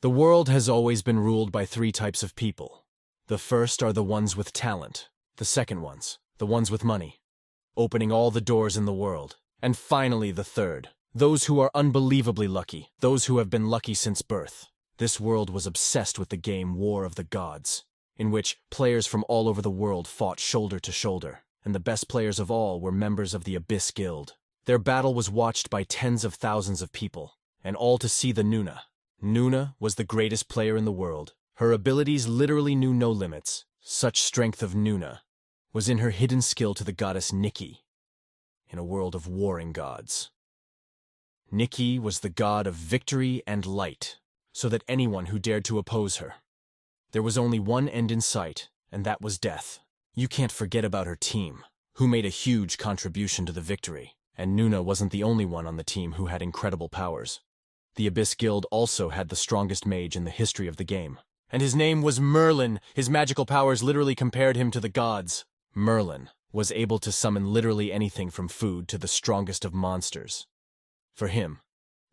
The world has always been ruled by three types of people. The first are the ones with talent. The second ones, the ones with money, opening all the doors in the world. And finally the third, those who are unbelievably lucky, those who have been lucky since birth. This world was obsessed with the game War of the Gods, in which players from all over the world fought shoulder to shoulder, and the best players of all were members of the Abyss Guild. Their battle was watched by tens of thousands of people, and all to see the Nuna. Nuna was the greatest player in the world. Her abilities literally knew no limits. Such strength of Nuna was in her hidden skill to the goddess Nikki, in a world of warring gods. Nikki was the god of victory and light, so that anyone who dared to oppose her. There was only one end in sight, and that was death. You can't forget about her team, who made a huge contribution to the victory, and Nuna wasn't the only one on the team who had incredible powers. The Abyss Guild also had the strongest mage in the history of the game, and his name was Merlin. His magical powers literally compared him to the gods. Merlin was able to summon literally anything from food to the strongest of monsters. For him,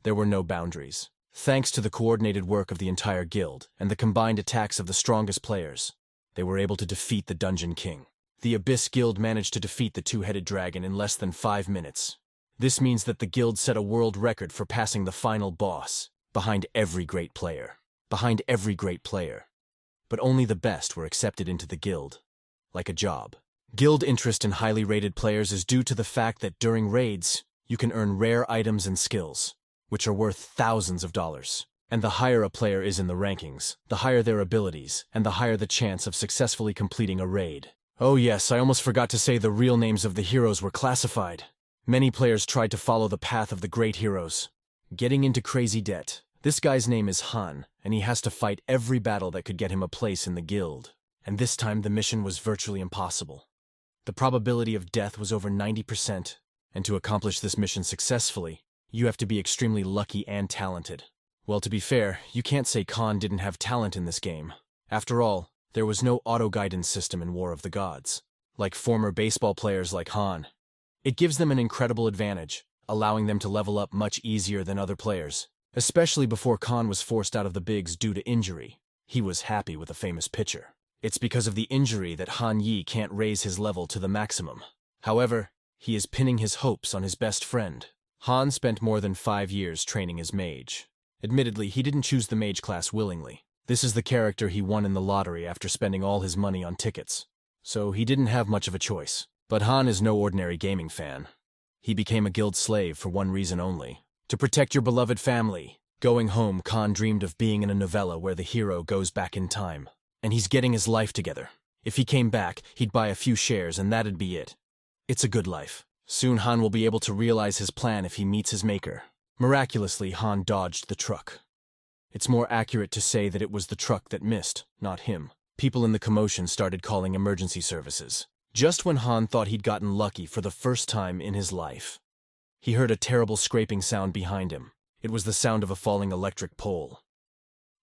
there were no boundaries. Thanks to the coordinated work of the entire guild and the combined attacks of the strongest players, they were able to defeat the Dungeon King. The Abyss Guild managed to defeat the two-headed dragon in less than 5 minutes. This means that the guild set a world record for passing the final boss, behind every great player. Behind every great player. But only the best were accepted into the guild, like a job. Guild interest in highly rated players is due to the fact that during raids, you can earn rare items and skills, which are worth thousands of dollars. And the higher a player is in the rankings, the higher their abilities, and the higher the chance of successfully completing a raid. Oh yes, I almost forgot to say the real names of the heroes were classified. Many players tried to follow the path of the great heroes, getting into crazy debt. This guy's name is Han, and he has to fight every battle that could get him a place in the guild. And this time the mission was virtually impossible. The probability of death was over 90%, and to accomplish this mission successfully, you have to be extremely lucky and talented. Well, to be fair, you can't say Khan didn't have talent in this game. After all, there was no auto-guidance system in War of the Gods, like former baseball players like Han. It gives them an incredible advantage, allowing them to level up much easier than other players. Especially before Khan was forced out of the bigs due to injury. He was happy with a famous pitcher. It's because of the injury that Han Yi can't raise his level to the maximum. However, he is pinning his hopes on his best friend. Han spent more than 5 years training as mage. Admittedly, he didn't choose the mage class willingly. This is the character he won in the lottery after spending all his money on tickets. So he didn't have much of a choice. But Han is no ordinary gaming fan. He became a guild slave for one reason only: to protect your beloved family. Going home, Khan dreamed of being in a novella where the hero goes back in time. And he's getting his life together. If he came back, he'd buy a few shares and that'd be it. It's a good life. Soon Han will be able to realize his plan if he meets his maker. Miraculously, Han dodged the truck. It's more accurate to say that it was the truck that missed, not him. People in the commotion started calling emergency services. Just when Han thought he'd gotten lucky for the first time in his life, he heard a terrible scraping sound behind him. It was the sound of a falling electric pole.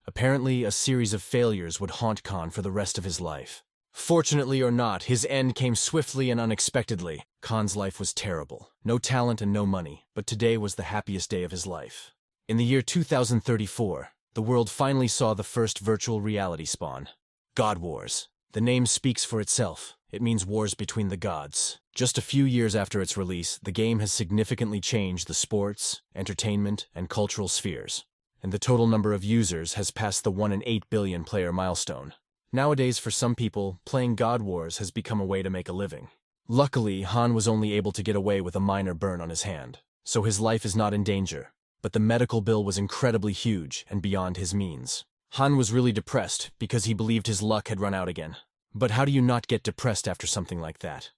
Apparently, a series of failures would haunt Khan for the rest of his life. Fortunately or not, his end came swiftly and unexpectedly. Khan's life was terrible. No talent and no money, but today was the happiest day of his life. In the year 2034, the world finally saw the first virtual reality spawn. God Wars. The name speaks for itself. It means wars between the gods. Just a few years after its release, the game has significantly changed the sports, entertainment, and cultural spheres, and the total number of users has passed the 1 in 8 billion player milestone. Nowadays, for some people, playing God Wars has become a way to make a living. Luckily, Han was only able to get away with a minor burn on his hand, so his life is not in danger, but the medical bill was incredibly huge and beyond his means. Han was really depressed because he believed his luck had run out again. But how do you not get depressed after something like that?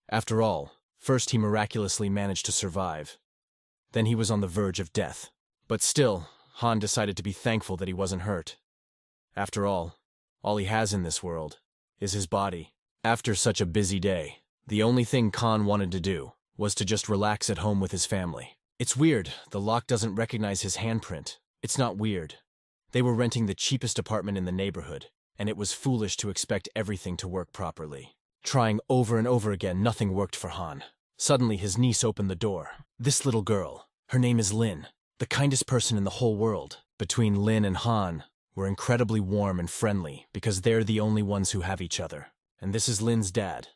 After all, first he miraculously managed to survive. Then he was on the verge of death. But still, Han decided to be thankful that he wasn't hurt. After all he has in this world is his body. After such a busy day, the only thing Khan wanted to do was to just relax at home with his family. It's weird, the lock doesn't recognize his handprint. It's not weird. They were renting the cheapest apartment in the neighborhood, and it was foolish to expect everything to work properly. Trying over and over again, nothing worked for Han. Suddenly, his niece opened the door. This little girl, her name is Lin, the kindest person in the whole world. Between Lin and Han, were incredibly warm and friendly because they're the only ones who have each other. And this is Lin's dad.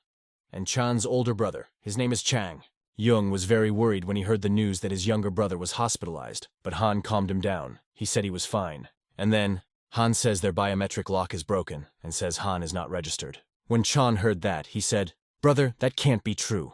And Chan's older brother. His name is Chang. Jung was very worried when he heard the news that his younger brother was hospitalized, but Han calmed him down. He said he was fine. And then, Han says their biometric lock is broken, and says Han is not registered. When Chan heard that, he said, "Brother, that can't be true.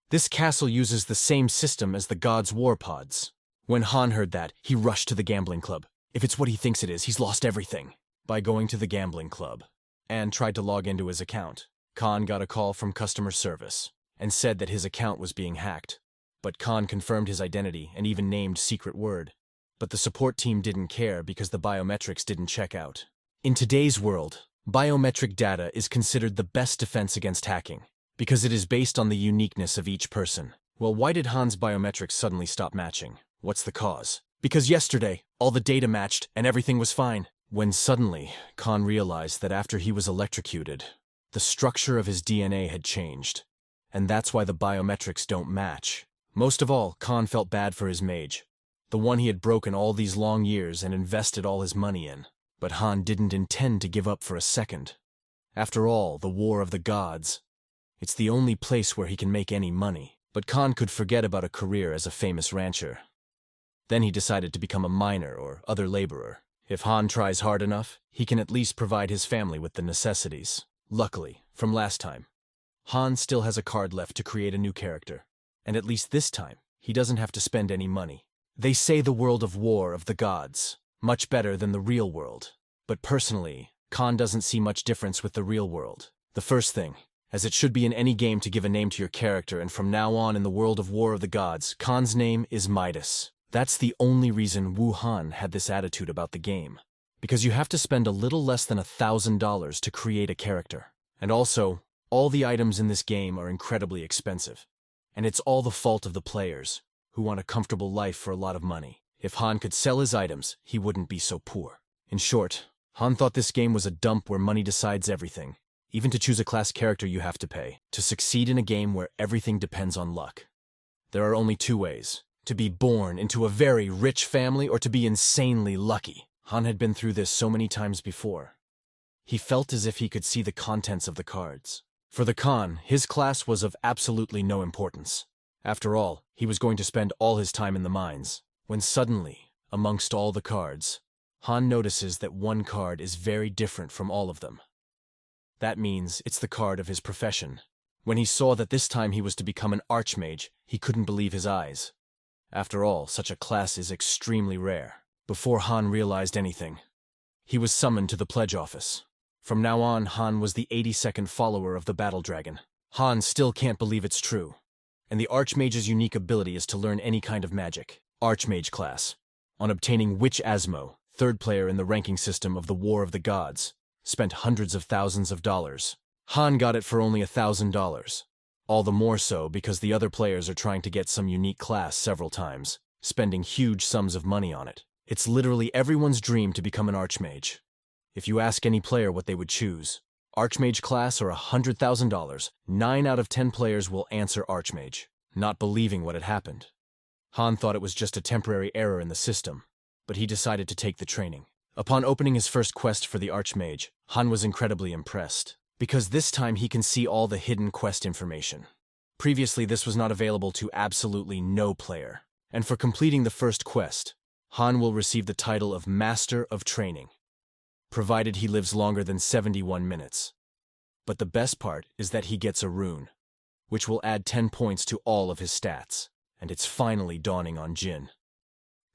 This castle uses the same system as the gods' war pods." When Han heard that, he rushed to the gambling club. If it's what he thinks it is, he's lost everything. By going to the gambling club, and tried to log into his account, Khan got a call from customer service, and said that his account was being hacked. But Khan confirmed his identity and even named secret word. But the support team didn't care because the biometrics didn't check out. In today's world, biometric data is considered the best defense against hacking, because it is based on the uniqueness of each person. Well, why did Han's biometrics suddenly stop matching? What's the cause? Because yesterday, all the data matched and everything was fine. When suddenly, Khan realized that after he was electrocuted, the structure of his DNA had changed. And that's why the biometrics don't match. Most of all, Khan felt bad for his mage, the one he had broken all these long years and invested all his money in. But Han didn't intend to give up for a second. After all, the War of the Gods. It's the only place where he can make any money. But Khan could forget about a career as a famous rancher. Then he decided to become a miner or other laborer. If Han tries hard enough, he can at least provide his family with the necessities. Luckily, from last time, Han still has a card left to create a new character. And at least this time, he doesn't have to spend any money. They say the world of War of the Gods, much better than the real world. But personally, Khan doesn't see much difference with the real world. The first thing, as it should be in any game to give a name to your character, and from now on in the world of War of the Gods, Khan's name is Midas. That's the only reason Wu Han had this attitude about the game. Because you have to spend a little less than $1,000 to create a character. And also, all the items in this game are incredibly expensive. And it's all the fault of the players, who want a comfortable life for a lot of money. If Han could sell his items, he wouldn't be so poor. In short, Han thought this game was a dump where money decides everything. Even to choose a class character you have to pay. To succeed in a game where everything depends on luck. There are only two ways. To be born into a very rich family or to be insanely lucky. Han had been through this so many times before. He felt as if he could see the contents of the cards. For the Khan, his class was of absolutely no importance. After all, he was going to spend all his time in the mines. When suddenly, amongst all the cards, Han notices that one card is very different from all of them. That means it's the card of his profession. When he saw that this time he was to become an archmage, he couldn't believe his eyes. After all, such a class is extremely rare. Before Han realized anything, he was summoned to the pledge office. From now on, Han was the 82nd follower of the Battle Dragon. Han still can't believe it's true. And the Archmage's unique ability is to learn any kind of magic. Archmage class. On obtaining Witch Asmo, third player in the ranking system of the War of the Gods, spent hundreds of thousands of dollars. Han got it for only $1,000. All the more so because the other players are trying to get some unique class several times, spending huge sums of money on it. It's literally everyone's dream to become an Archmage. If you ask any player what they would choose, Archmage class or $100,000, 9 out of 10 players will answer Archmage, not believing what had happened. Han thought it was just a temporary error in the system, but he decided to take the training. Upon opening his first quest for the Archmage, Han was incredibly impressed, because this time he can see all the hidden quest information. Previously, this was not available to absolutely no player. And for completing the first quest, Han will receive the title of Master of Training, provided he lives longer than 71 minutes. But the best part is that he gets a rune, which will add 10 points to all of his stats, and it's finally dawning on Jin.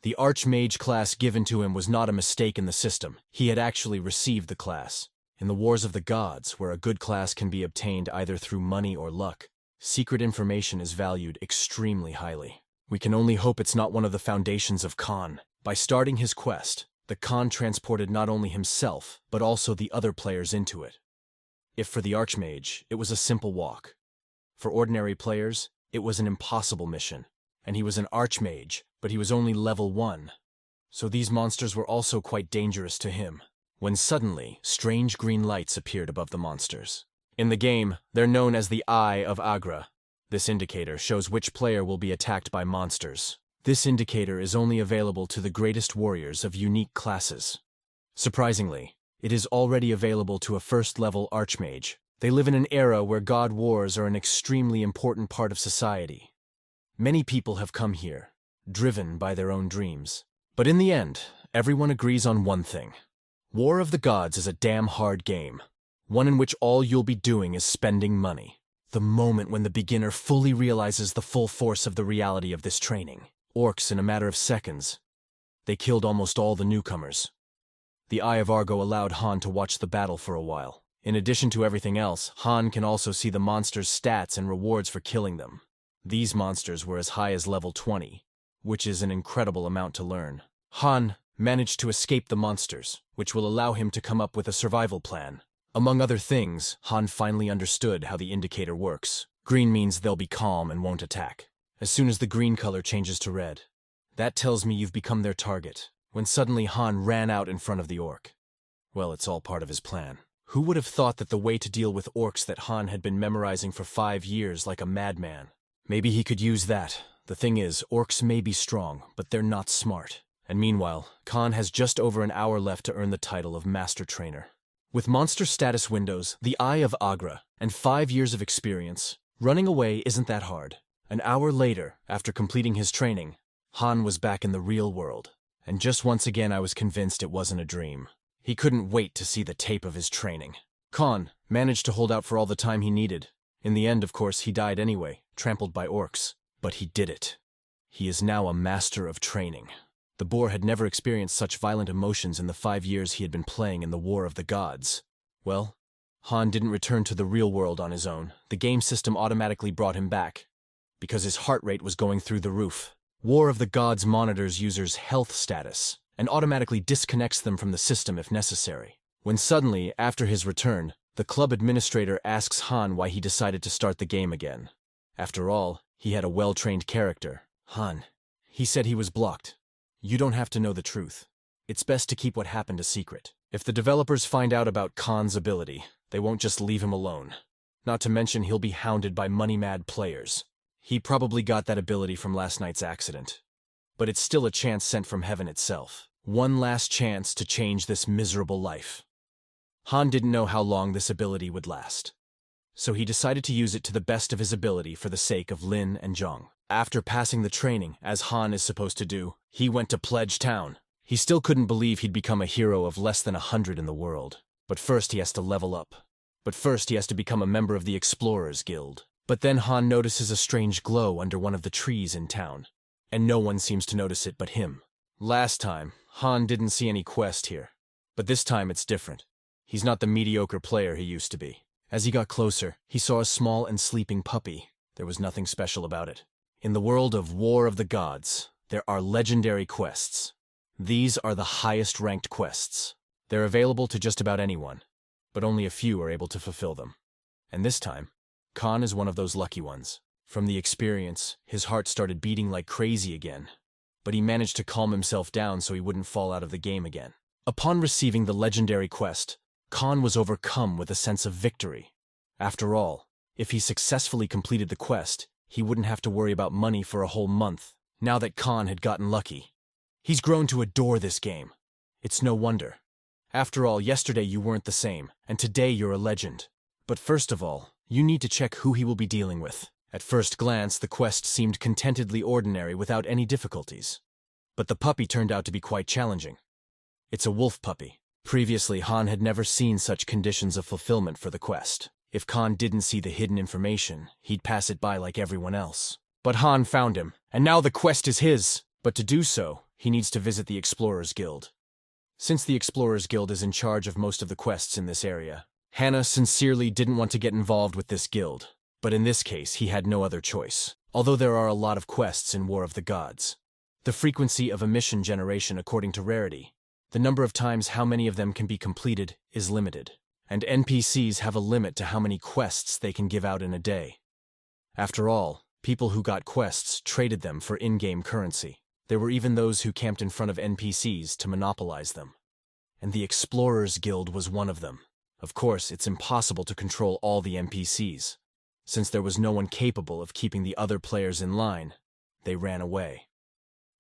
The Archmage class given to him was not a mistake in the system. He had actually received the class. In the Wars of the Gods, where a good class can be obtained either through money or luck, secret information is valued extremely highly. We can only hope it's not one of the foundations of Khan. By starting his quest, the Khan transported not only himself, but also the other players into it. If for the Archmage, it was a simple walk. For ordinary players, it was an impossible mission. And he was an Archmage, but he was only level 1. So these monsters were also quite dangerous to him. When suddenly, strange green lights appeared above the monsters. In the game, they're known as the Eye of Agra. This indicator shows which player will be attacked by monsters. This indicator is only available to the greatest warriors of unique classes. Surprisingly, it is already available to a first-level archmage. They live in an era where god wars are an extremely important part of society. Many people have come here, driven by their own dreams. But in the end, everyone agrees on one thing. War of the Gods is a damn hard game. One in which all you'll be doing is spending money. The moment when the beginner fully realizes the full force of the reality of this training. Orcs, in a matter of seconds, they killed almost all the newcomers. The Eye of Argo allowed Han to watch the battle for a while. In addition to everything else, Han can also see the monsters' stats and rewards for killing them. These monsters were as high as level 20, which is an incredible amount to learn. Han managed to escape the monsters, which will allow him to come up with a survival plan. Among other things, Han finally understood how the indicator works. Green means they'll be calm and won't attack. As soon as the green color changes to red, that tells me you've become their target. When suddenly Han ran out in front of the orc. Well, it's all part of his plan. Who would have thought that the way to deal with orcs that Han had been memorizing for 5 years like a madman? Maybe he could use that. The thing is, orcs may be strong, but they're not smart. And meanwhile, Khan has just over an hour left to earn the title of Master Trainer. With monster status windows, the Eye of Agra, and 5 years of experience, running away isn't that hard. An hour later, after completing his training, Han was back in the real world. And just once again I was convinced it wasn't a dream. He couldn't wait to see the tape of his training. Khan managed to hold out for all the time he needed. In the end, of course, he died anyway, trampled by orcs. But he did it. He is now a master of training. The boar had never experienced such violent emotions in the 5 years he had been playing in the War of the Gods. Well, Han didn't return to the real world on his own. The game system automatically brought him back, because his heart rate was going through the roof. War of the Gods monitors users' health status, and automatically disconnects them from the system if necessary. When suddenly, after his return, the club administrator asks Han why he decided to start the game again. After all, he had a well-trained character. Han, he said he was blocked. You don't have to know the truth. It's best to keep what happened a secret. If the developers find out about Khan's ability, they won't just leave him alone. Not to mention he'll be hounded by money-mad players. He probably got that ability from last night's accident. But it's still a chance sent from heaven itself. One last chance to change this miserable life. Han didn't know how long this ability would last. So he decided to use it to the best of his ability for the sake of Lin and Zhang. After passing the training, as Han is supposed to do, he went to Pledge Town. He still couldn't believe he'd become a hero of less than 100 in the world. But first he has to level up. But first he has to become a member of the Explorers Guild. But then Han notices a strange glow under one of the trees in town. And no one seems to notice it but him. Last time, Han didn't see any quest here. But this time it's different. He's not the mediocre player he used to be. As he got closer, he saw a small and sleeping puppy. There was nothing special about it. In the world of War of the Gods, there are legendary quests. These are the highest ranked quests. They're available to just about anyone, but only a few are able to fulfill them. And this time, Khan is one of those lucky ones. From the experience, his heart started beating like crazy again, but he managed to calm himself down so he wouldn't fall out of the game again. Upon receiving the legendary quest, Khan was overcome with a sense of victory. After all, if he successfully completed the quest, he wouldn't have to worry about money for a whole month, now that Khan had gotten lucky. He's grown to adore this game. It's no wonder. After all, yesterday you weren't the same, and today you're a legend. But first of all, you need to check who he will be dealing with. At first glance, the quest seemed contentedly ordinary without any difficulties. But the puppy turned out to be quite challenging. It's a wolf puppy. Previously, Han had never seen such conditions of fulfillment for the quest. If Khan didn't see the hidden information, he'd pass it by like everyone else. But Han found him, and now the quest is his. But to do so, he needs to visit the Explorers Guild. Since the Explorers Guild is in charge of most of the quests in this area, Hannah sincerely didn't want to get involved with this guild. But in this case, he had no other choice. Although there are a lot of quests in War of the Gods. The frequency of a mission generation according to rarity, the number of times how many of them can be completed, is limited. And NPCs have a limit to how many quests they can give out in a day. After all, people who got quests traded them for in-game currency. There were even those who camped in front of NPCs to monopolize them. And the Explorers Guild was one of them. Of course, it's impossible to control all the NPCs. Since there was no one capable of keeping the other players in line, they ran away.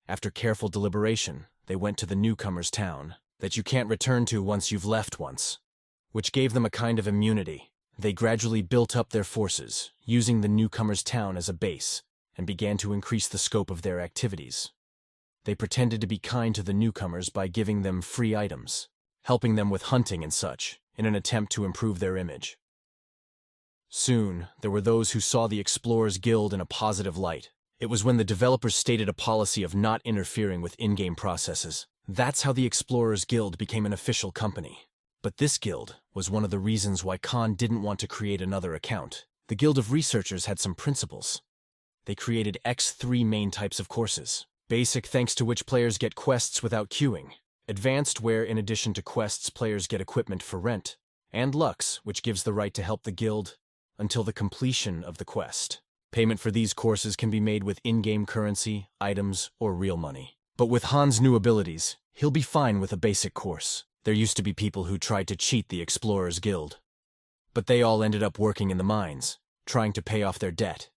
After careful deliberation, they went to the newcomers' town. that you can't return to once you've left once, which gave them a kind of immunity. They gradually built up their forces, using the newcomer's town as a base, and began to increase the scope of their activities. They pretended to be kind to the newcomers by giving them free items, helping them with hunting and such, in an attempt to improve their image. Soon, there were those who saw the Explorers Guild in a positive light. It was when the developers stated a policy of not interfering with in-game processes. That's how the Explorers Guild became an official company. But this guild was one of the reasons why Khan didn't want to create another account. The Guild of Researchers had some principles. They created three main types of courses. Basic, thanks to which players get quests without queuing. Advanced, where in addition to quests players get equipment for rent. And Lux, which gives the right to help the guild until the completion of the quest. Payment for these courses can be made with in-game currency, items, or real money. But with Han's new abilities, he'll be fine with a basic course. There used to be people who tried to cheat the Explorers Guild. But they all ended up working in the mines, trying to pay off their debt.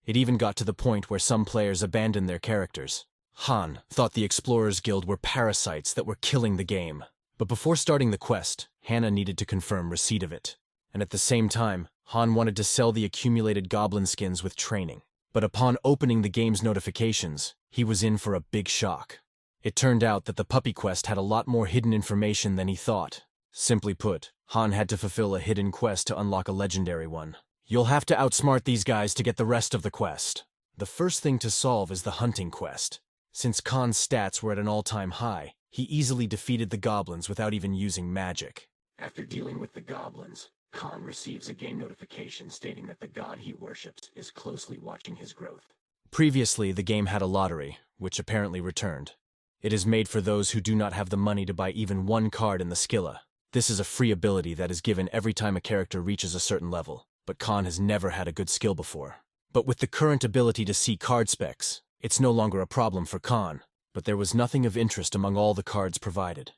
It even got to the point where some players abandoned their characters. Han thought the Explorers Guild were parasites that were killing the game. But before starting the quest, Hannah needed to confirm receipt of it. And at the same time, Han wanted to sell the accumulated goblin skins with training. But upon opening the game's notifications, he was in for a big shock. It turned out that the puppy quest had a lot more hidden information than he thought. Simply put, Han had to fulfill a hidden quest to unlock a legendary one. You'll have to outsmart these guys to get the rest of the quest. The first thing to solve is the hunting quest. Since Khan's stats were at an all-time high, he easily defeated the goblins without even using magic. After dealing with the goblins, Khan receives a game notification stating that the god he worships is closely watching his growth. Previously, the game had a lottery, which apparently returned. It is made for those who do not have the money to buy even one card in the Skilla. This is a free ability that is given every time a character reaches a certain level, but Khan has never had a good skill before. But with the current ability to see card specs, it's no longer a problem for Khan, but there was nothing of interest among all the cards provided.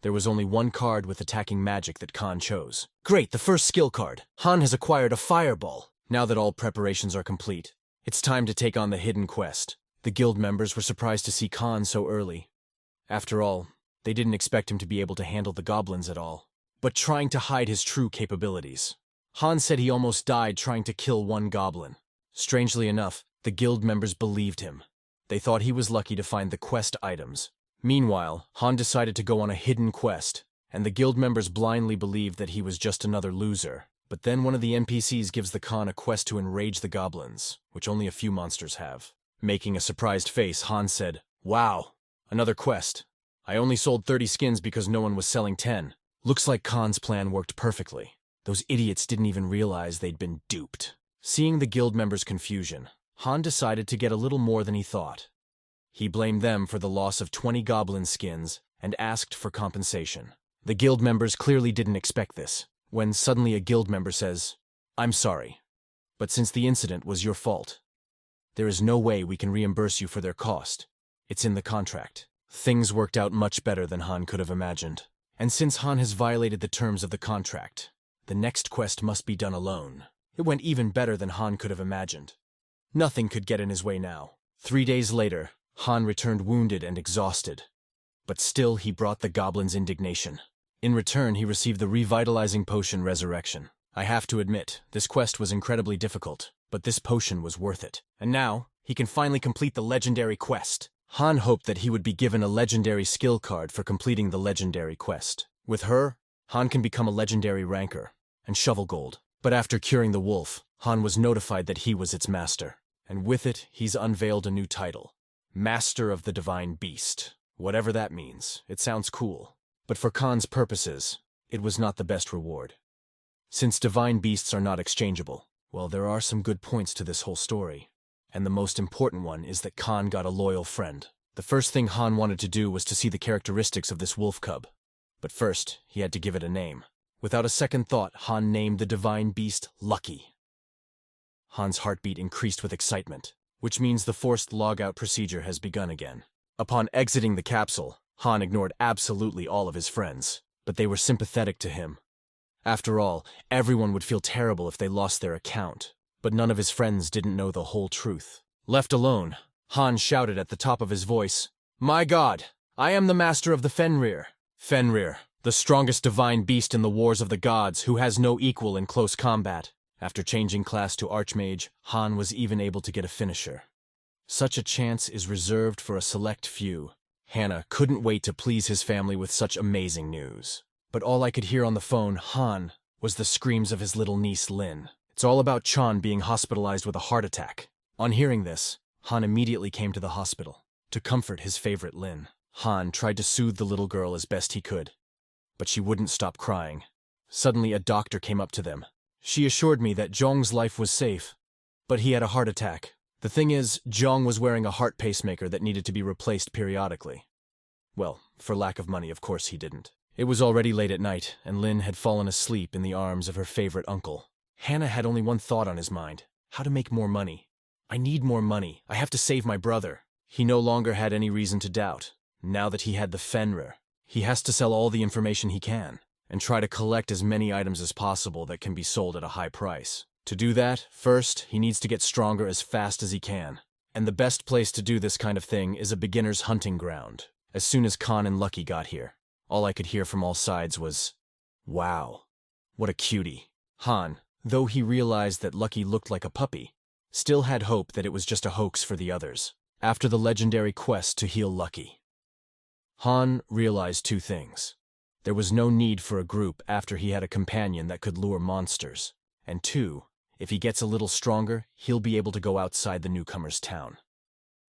There was only one card with attacking magic that Khan chose. Great, the first skill card. Han has acquired a fireball. Now that all preparations are complete, it's time to take on the hidden quest. The guild members were surprised to see Khan so early. After all, they didn't expect him to be able to handle the goblins at all, but trying to hide his true capabilities. Han said he almost died trying to kill one goblin. Strangely enough, the guild members believed him. They thought he was lucky to find the quest items. Meanwhile, Han decided to go on a hidden quest, and the guild members blindly believed that he was just another loser. But then one of the NPCs gives the Khan a quest to enrage the goblins, which only a few monsters have. Making a surprised face, Han said, "Wow, another quest. I only sold 30 skins because no one was selling 10. Looks like Khan's plan worked perfectly. Those idiots didn't even realize they'd been duped." Seeing the guild members' confusion, Han decided to get a little more than he thought. He blamed them for the loss of 20 goblin skins and asked for compensation. The guild members clearly didn't expect this, when suddenly a guild member says, "I'm sorry, but since the incident was your fault, there is no way we can reimburse you for their cost. It's in the contract." Things worked out much better than Han could have imagined. And since Han has violated the terms of the contract, the next quest must be done alone. It went even better than Han could have imagined. Nothing could get in his way now. 3 days later, Han returned wounded and exhausted. But still he brought the goblins indignation. In return, he received the revitalizing potion Resurrection. I have to admit, this quest was incredibly difficult, but this potion was worth it. And now, he can finally complete the legendary quest. Han hoped that he would be given a legendary skill card for completing the legendary quest. With her, Han can become a legendary ranker and shovel gold. But after curing the wolf, Han was notified that he was its master. And with it, he's unveiled a new title. Master of the Divine Beast. Whatever that means, it sounds cool. But for Khan's purposes, it was not the best reward. Since divine beasts are not exchangeable, well, there are some good points to this whole story. And the most important one is that Khan got a loyal friend. The first thing Han wanted to do was to see the characteristics of this wolf cub. But first, he had to give it a name. Without a second thought, Han named the divine beast Lucky. Han's heartbeat increased with excitement, which means the forced logout procedure has begun again. Upon exiting the capsule, Han ignored absolutely all of his friends, but they were sympathetic to him. After all, everyone would feel terrible if they lost their account, but none of his friends didn't know the whole truth. Left alone, Han shouted at the top of his voice, "My God, I am the master of the Fenrir. Fenrir, the strongest divine beast in the wars of the gods who has no equal in close combat. After changing class to Archmage, Han was even able to get a finisher. Such a chance is reserved for a select few. Hannah couldn't wait to please his family with such amazing news. But all I could hear on the phone, Han, was the screams of his little niece Lin. It's all about Chan being hospitalized with a heart attack. On hearing this, Han immediately came to the hospital to comfort his favorite Lin. Han tried to soothe the little girl as best he could, but she wouldn't stop crying. Suddenly a doctor came up to them. She assured me that Zhong's life was safe, but he had a heart attack. The thing is, Zhong was wearing a heart pacemaker that needed to be replaced periodically. Well, for lack of money, of course he didn't. It was already late at night, and Lin had fallen asleep in the arms of her favorite uncle. Hannah had only one thought on his mind: how to make more money. I need more money. I have to save my brother. He no longer had any reason to doubt. Now that he had the Fenrir, he has to sell all the information he can, and try to collect as many items as possible that can be sold at a high price. To do that, first, he needs to get stronger as fast as he can. And the best place to do this kind of thing is a beginner's hunting ground. As soon as Khan and Lucky got here, all I could hear from all sides was, "Wow, what a cutie." Han, though he realized that Lucky looked like a puppy, still had hope that it was just a hoax for the others. After the legendary quest to heal Lucky, Han realized two things. There was no need for a group after he had a companion that could lure monsters. And two, if he gets a little stronger, he'll be able to go outside the newcomer's town,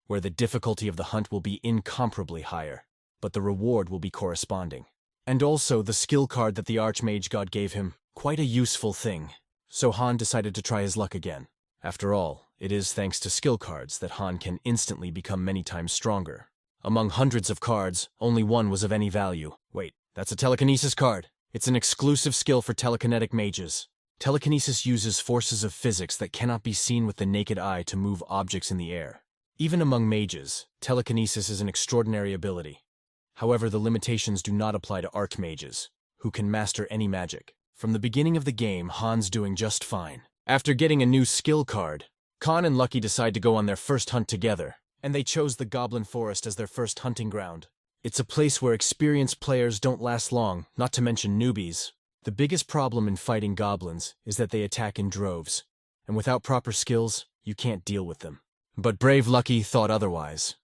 where the difficulty of the hunt will be incomparably higher, but the reward will be corresponding. And also the skill card that the Archmage God gave him, quite a useful thing. So Han decided to try his luck again. After all, it is thanks to skill cards that Han can instantly become many times stronger. Among hundreds of cards, only one was of any value. Wait, that's a telekinesis card. It's an exclusive skill for telekinetic mages. Telekinesis uses forces of physics that cannot be seen with the naked eye to move objects in the air. Even among mages, telekinesis is an extraordinary ability. However, the limitations do not apply to archmages, who can master any magic. From the beginning of the game, Han's doing just fine. After getting a new skill card, Khan and Lucky decide to go on their first hunt together, and they chose the Goblin Forest as their first hunting ground. It's a place where experienced players don't last long, not to mention newbies. The biggest problem in fighting goblins is that they attack in droves, and without proper skills, you can't deal with them. But brave Lucky thought otherwise.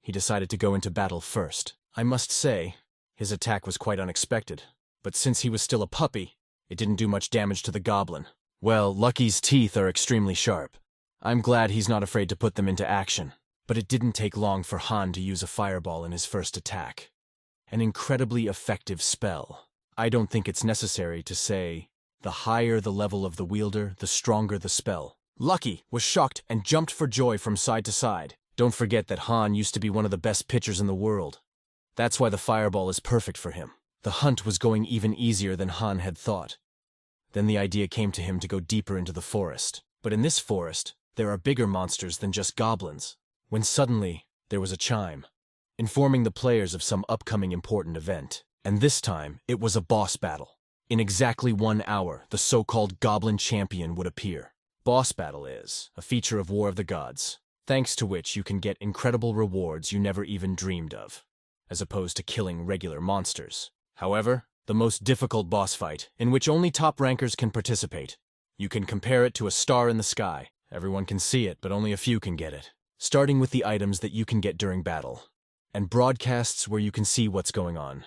He decided to go into battle first. I must say, his attack was quite unexpected, but since he was still a puppy, it didn't do much damage to the goblin. Well, Lucky's teeth are extremely sharp. I'm glad he's not afraid to put them into action. But it didn't take long for Han to use a fireball in his first attack. An incredibly effective spell. I don't think it's necessary to say, the higher the level of the wielder, the stronger the spell. Lucky was shocked and jumped for joy from side to side. Don't forget that Han used to be one of the best pitchers in the world. That's why the fireball is perfect for him. The hunt was going even easier than Han had thought. Then the idea came to him to go deeper into the forest. But in this forest, there are bigger monsters than just goblins. When suddenly, there was a chime, informing the players of some upcoming important event. And this time, it was a boss battle. In exactly 1 hour, the so-called Goblin Champion would appear. Boss battle is a feature of War of the Gods, thanks to which you can get incredible rewards you never even dreamed of, as opposed to killing regular monsters. However, the most difficult boss fight, in which only top rankers can participate, you can compare it to a star in the sky. Everyone can see it, but only a few can get it. Starting with the items that you can get during battle, and broadcasts where you can see what's going on.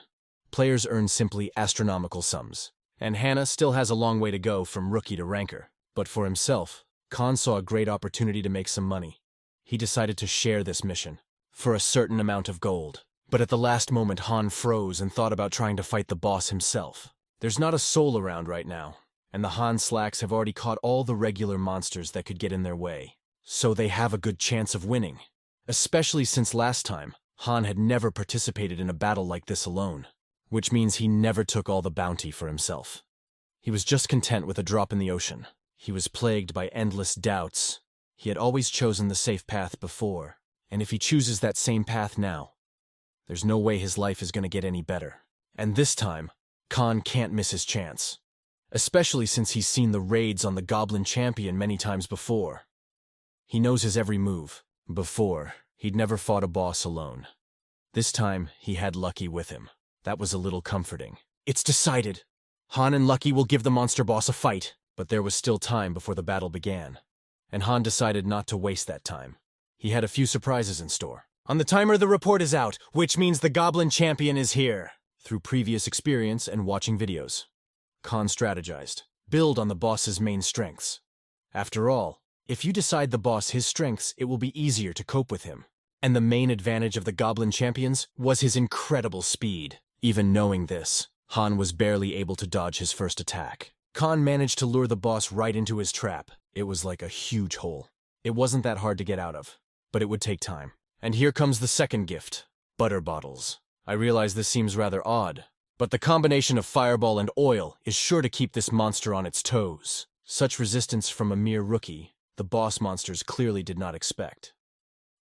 Players earn simply astronomical sums, and Hannah still has a long way to go from rookie to ranker. But for himself, Khan saw a great opportunity to make some money. He decided to share this mission, for a certain amount of gold. But at the last moment, Han froze and thought about trying to fight the boss himself. There's not a soul around right now, and the Han slacks have already caught all the regular monsters that could get in their way. So they have a good chance of winning, especially since last time, Han had never participated in a battle like this alone, which means he never took all the bounty for himself. He was just content with a drop in the ocean. He was plagued by endless doubts. He had always chosen the safe path before, and if he chooses that same path now, there's no way his life is going to get any better. And this time, Khan can't miss his chance, especially since he's seen the raids on the Goblin Champion many times before. He knows his every move. Before, he'd never fought a boss alone. This time, he had Lucky with him. That was a little comforting. It's decided. Han and Lucky will give the monster boss a fight, but there was still time before the battle began. And Han decided not to waste that time. He had a few surprises in store. On the timer, the report is out, which means the Goblin Champion is here. Through previous experience and watching videos, Khan strategized. Build on the boss's main strengths. After all, if you decide the boss his strengths, it will be easier to cope with him. And the main advantage of the Goblin Champions was his incredible speed. Even knowing this, Han was barely able to dodge his first attack. Khan managed to lure the boss right into his trap. It was like a huge hole. It wasn't that hard to get out of, but it would take time. And here comes the second gift, butter bottles. I realize this seems rather odd, but the combination of fireball and oil is sure to keep this monster on its toes. Such resistance from a mere rookie, the boss monsters clearly did not expect.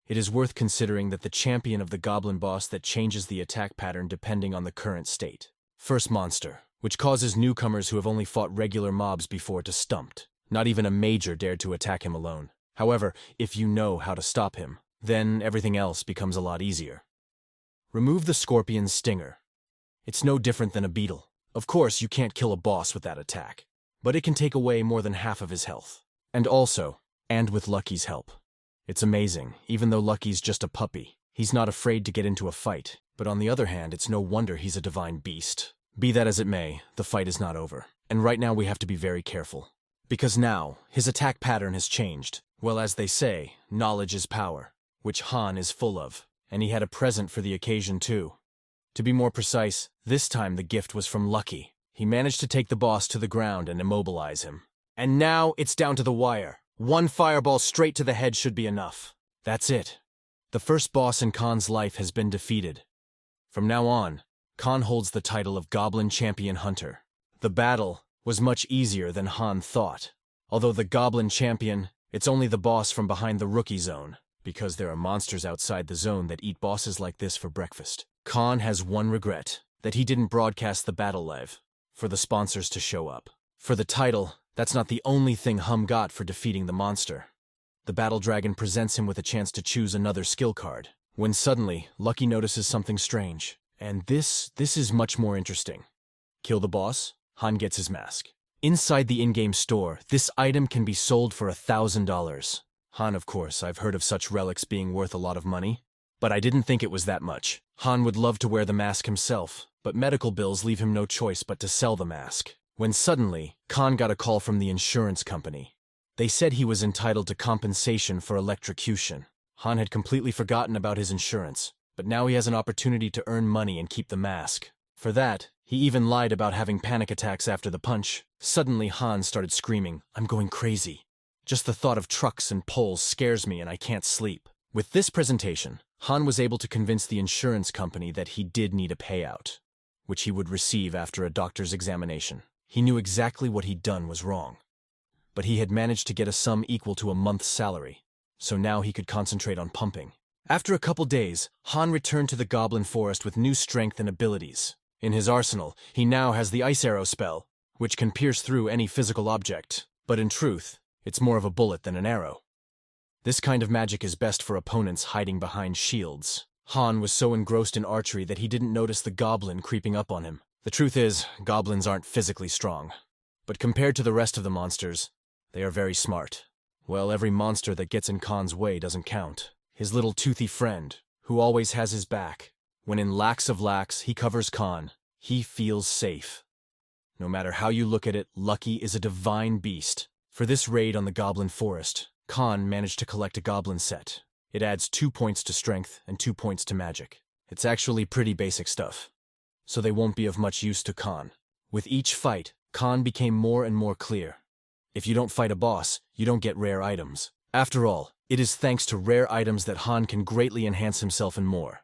It is worth considering that the champion of the goblin boss that changes the attack pattern depending on the current state. First monster, which causes newcomers who have only fought regular mobs before to stumped. Not even a major dared to attack him alone. However, if you know how to stop him, then everything else becomes a lot easier. Remove the scorpion's stinger. It's no different than a beetle. Of course, you can't kill a boss with that attack, but it can take away more than half of his health. And with Lucky's help. It's amazing, even though Lucky's just a puppy, he's not afraid to get into a fight. But on the other hand, it's no wonder he's a divine beast. Be that as it may, the fight is not over. And right now we have to be very careful. Because now, his attack pattern has changed. Well, as they say, knowledge is power, which Han is full of. And he had a present for the occasion too. To be more precise, this time the gift was from Lucky. He managed to take the boss to the ground and immobilize him. And now it's down to the wire. One fireball straight to the head should be enough. That's it. The first boss in Khan's life has been defeated. From now on, Khan holds the title of Goblin Champion Hunter. The battle was much easier than Han thought. Although the Goblin Champion, it's only the boss from behind the rookie zone, because there are monsters outside the zone that eat bosses like this for breakfast. Khan has one regret, that he didn't broadcast the battle live, for the sponsors to show up. For the title, that's not the only thing Hum got for defeating the monster. The Battle Dragon presents him with a chance to choose another skill card, when suddenly, Lucky notices something strange. And this is much more interesting. Kill the boss, Han gets his mask. Inside the in-game store, this item can be sold for $1,000. Han, of course, I've heard of such relics being worth a lot of money, but I didn't think it was that much. Han would love to wear the mask himself, but medical bills leave him no choice but to sell the mask. When suddenly, Khan got a call from the insurance company. They said he was entitled to compensation for electrocution. Han had completely forgotten about his insurance, but now he has an opportunity to earn money and keep the mask. For that, he even lied about having panic attacks after the punch. Suddenly, Han started screaming, "I'm going crazy. Just the thought of trucks and poles scares me and I can't sleep." With this presentation, Han was able to convince the insurance company that he did need a payout, which he would receive after a doctor's examination. He knew exactly what he'd done was wrong, but he had managed to get a sum equal to a month's salary, so now he could concentrate on pumping. After a couple days, Han returned to the Goblin Forest with new strength and abilities. In his arsenal, he now has the Ice Arrow spell, which can pierce through any physical object, but in truth, it's more of a bullet than an arrow. This kind of magic is best for opponents hiding behind shields. Han was so engrossed in archery that he didn't notice the goblin creeping up on him. The truth is, goblins aren't physically strong, but compared to the rest of the monsters, they are very smart. Well, every monster that gets in Khan's way doesn't count. His little toothy friend, who always has his back. When in lacks of lacks, he covers Khan. He feels safe. No matter how you look at it, Lucky is a divine beast. For this raid on the Goblin Forest, Khan managed to collect a goblin set. It adds 2 points to strength and 2 points to magic. It's actually pretty basic stuff, so they won't be of much use to Khan. With each fight, Khan became more and more clear. If you don't fight a boss, you don't get rare items. After all, it is thanks to rare items that Han can greatly enhance himself and more.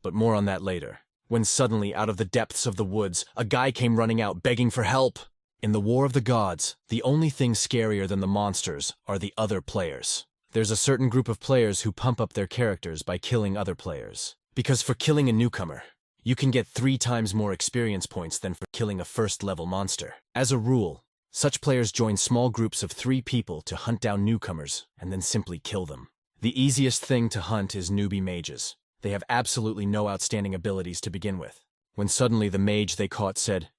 But more on that later. When suddenly, out of the depths of the woods, a guy came running out begging for help. In the War of the Gods, the only thing scarier than the monsters are the other players. There's a certain group of players who pump up their characters by killing other players. Because for killing a newcomer, you can get 3 times more experience points than for killing a first-level monster. As a rule, such players join small groups of 3 people to hunt down newcomers and then simply kill them. The easiest thing to hunt is newbie mages. They have absolutely no outstanding abilities to begin with. when suddenly the mage they caught said,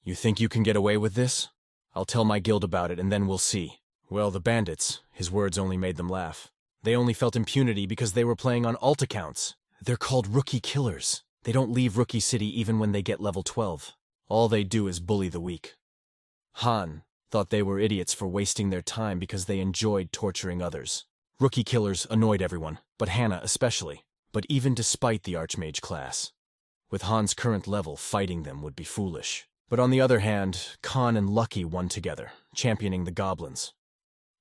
"You think you can get away with this? I'll tell my guild about it and then we'll see." Well, the bandits, his words only made them laugh. They only felt impunity because they were playing on alt accounts. They're called rookie killers. They don't leave Rookie City even when they get level 12. All they do is bully the weak. Han thought they were idiots for wasting their time because they enjoyed torturing others. Rookie killers annoyed everyone, but Hannah especially. But even despite the Archmage class, with Han's current level, fighting them would be foolish. But on the other hand, Khan and Lucky won together, championing the goblins.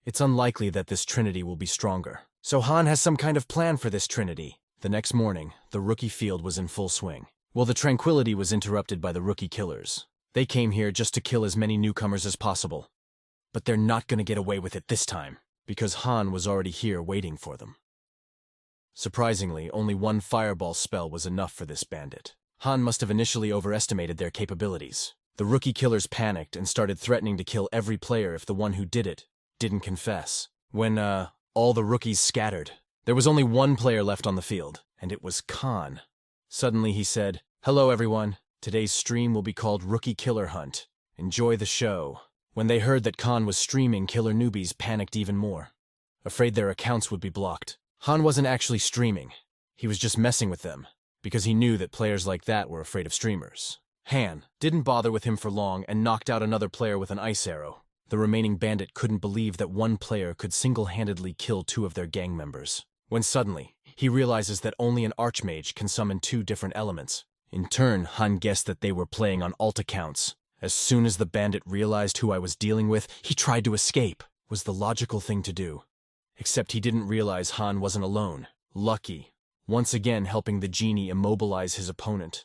It's unlikely that this trinity will be stronger, so Han has some kind of plan for this trinity. The next morning, the rookie field was in full swing. Well, the tranquility was interrupted by the rookie killers. They came here just to kill as many newcomers as possible. But they're not going to get away with it this time, because Han was already here waiting for them. Surprisingly, only one fireball spell was enough for this bandit. Han must have initially overestimated their capabilities. The rookie killers panicked and started threatening to kill every player if the one who did it didn't confess. When, all the rookies scattered, there was only one player left on the field, and it was Khan. Suddenly he said, "Hello everyone, today's stream will be called Rookie Killer Hunt. Enjoy the show." When they heard that Khan was streaming, killer newbies panicked even more, afraid their accounts would be blocked. Han wasn't actually streaming, he was just messing with them, because he knew that players like that were afraid of streamers. Han didn't bother with him for long and knocked out another player with an ice arrow. The remaining bandit couldn't believe that one player could single-handedly kill two of their gang members. When suddenly, he realizes that only an archmage can summon two different elements. In turn, Han guessed that they were playing on alt accounts. As soon as the bandit realized who I was dealing with, he tried to escape. Was the logical thing to do. Except he didn't realize Han wasn't alone. Lucky, once again helping the genie immobilize his opponent.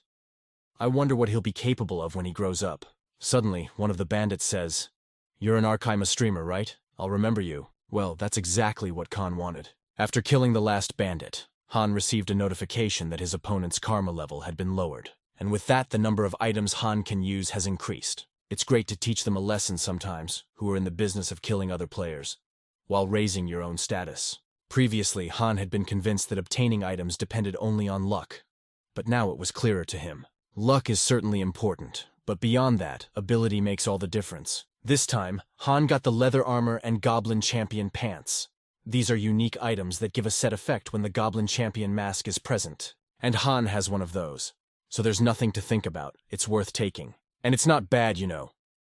I wonder what he'll be capable of when he grows up. Suddenly, one of the bandits says, "You're an Archima streamer, right? I'll remember you." Well, that's exactly what Khan wanted. After killing the last bandit, Han received a notification that his opponent's karma level had been lowered. And with that, the number of items Han can use has increased. It's great to teach them a lesson sometimes, who are in the business of killing other players, while raising your own status. Previously, Han had been convinced that obtaining items depended only on luck. But now it was clearer to him. Luck is certainly important, but beyond that, ability makes all the difference. This time, Han got the leather armor and Goblin Champion pants. These are unique items that give a set effect when the Goblin Champion mask is present. And Han has one of those. So there's nothing to think about. It's worth taking. And it's not bad, you know.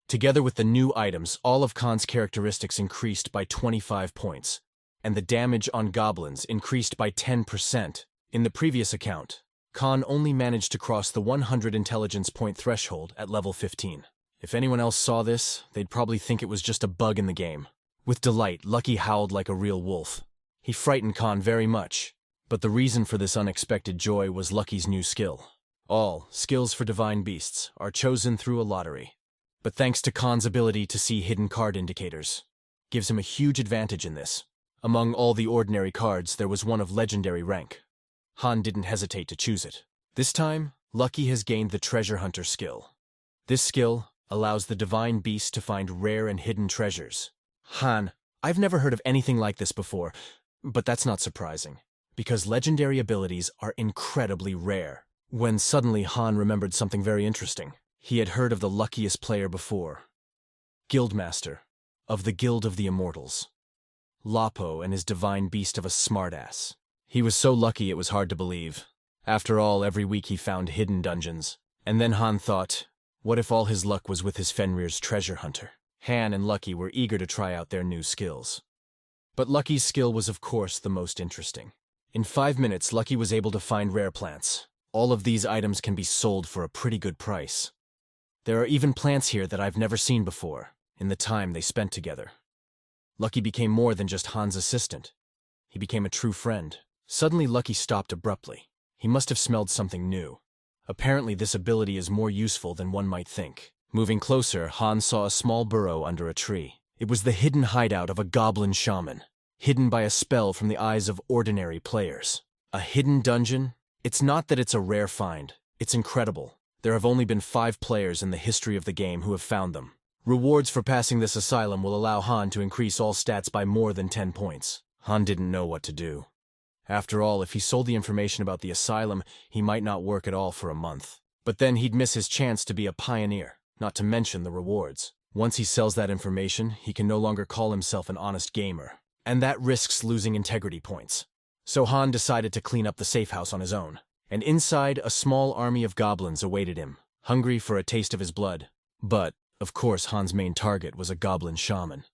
Together with the new items, all of Khan's characteristics increased by 25 points. And the damage on goblins increased by 10%. In the previous account, Khan only managed to cross the 100 intelligence point threshold at level 15. If anyone else saw this, they'd probably think it was just a bug in the game. With delight, Lucky howled like a real wolf. He frightened Khan very much, but the reason for this unexpected joy was Lucky's new skill. All skills for divine beasts are chosen through a lottery. But thanks to Khan's ability to see hidden card indicators, gives him a huge advantage in this. Among all the ordinary cards, there was one of legendary rank. Han didn't hesitate to choose it. This time, Lucky has gained the Treasure Hunter skill. This skill allows the divine beast to find rare and hidden treasures. Han, I've never heard of anything like this before, but that's not surprising, because legendary abilities are incredibly rare. When suddenly Han remembered something very interesting. He had heard of the luckiest player before. Guildmaster, of the Guild of the Immortals. Lapo and his divine beast of a smartass. He was so lucky it was hard to believe. After all, every week he found hidden dungeons. And then Han thought, what if all his luck was with his Fenrir's treasure hunter? Han and Lucky were eager to try out their new skills. But Lucky's skill was of course the most interesting. In 5 minutes, Lucky was able to find rare plants. All of these items can be sold for a pretty good price. There are even plants here that I've never seen before, in the time they spent together. Lucky became more than just Han's assistant. He became a true friend. Suddenly Lucky stopped abruptly. He must have smelled something new. Apparently this ability is more useful than one might think. Moving closer, Han saw a small burrow under a tree. It was the hidden hideout of a goblin shaman, hidden by a spell from the eyes of ordinary players. A hidden dungeon? It's not that it's a rare find. It's incredible. There have only been 5 players in the history of the game who have found them. Rewards for passing this asylum will allow Han to increase all stats by more than 10 points. Han didn't know what to do. After all, if he sold the information about the asylum, he might not work at all for a month. But then he'd miss his chance to be a pioneer, not to mention the rewards. Once he sells that information, he can no longer call himself an honest gamer. And that risks losing integrity points. So Han decided to clean up the safe house on his own. And inside, a small army of goblins awaited him, hungry for a taste of his blood. But, of course, Han's main target was a goblin shaman,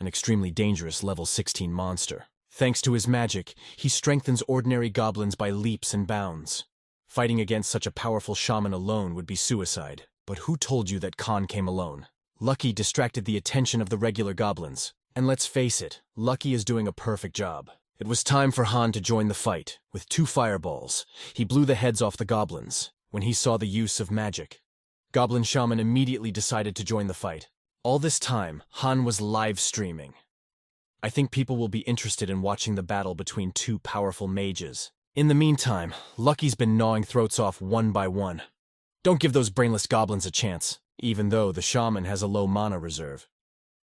an extremely dangerous level 16 monster. Thanks to his magic, he strengthens ordinary goblins by leaps and bounds. Fighting against such a powerful shaman alone would be suicide. But who told you that Khan came alone? Lucky distracted the attention of the regular goblins. And let's face it, Lucky is doing a perfect job. It was time for Han to join the fight. With 2 fireballs, he blew the heads off the goblins. When he saw the use of magic, Goblin Shaman immediately decided to join the fight. All this time, Han was live streaming. I think people will be interested in watching the battle between 2 powerful mages. In the meantime, Lucky's been gnawing throats off one by one. Don't give those brainless goblins a chance, even though the shaman has a low mana reserve.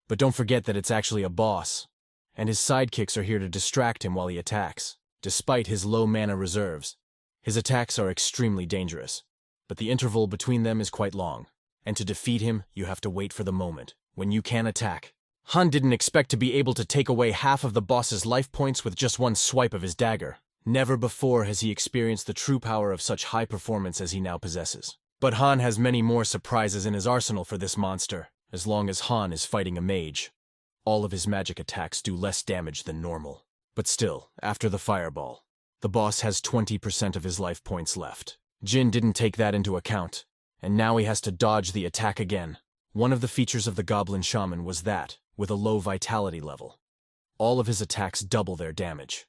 But don't forget that it's actually a boss, and his sidekicks are here to distract him while he attacks. Despite his low mana reserves, his attacks are extremely dangerous, but the interval between them is quite long, and to defeat him, you have to wait for the moment when you can attack. Han didn't expect to be able to take away half of the boss's life points with just one swipe of his dagger. Never before has he experienced the true power of such high performance as he now possesses. But Han has many more surprises in his arsenal for this monster. As long as Han is fighting a mage, all of his magic attacks do less damage than normal. But still, after the fireball, the boss has 20% of his life points left. Jin didn't take that into account, and now he has to dodge the attack again. One of the features of the Goblin Shaman was that, with a low vitality level, all of his attacks double their damage.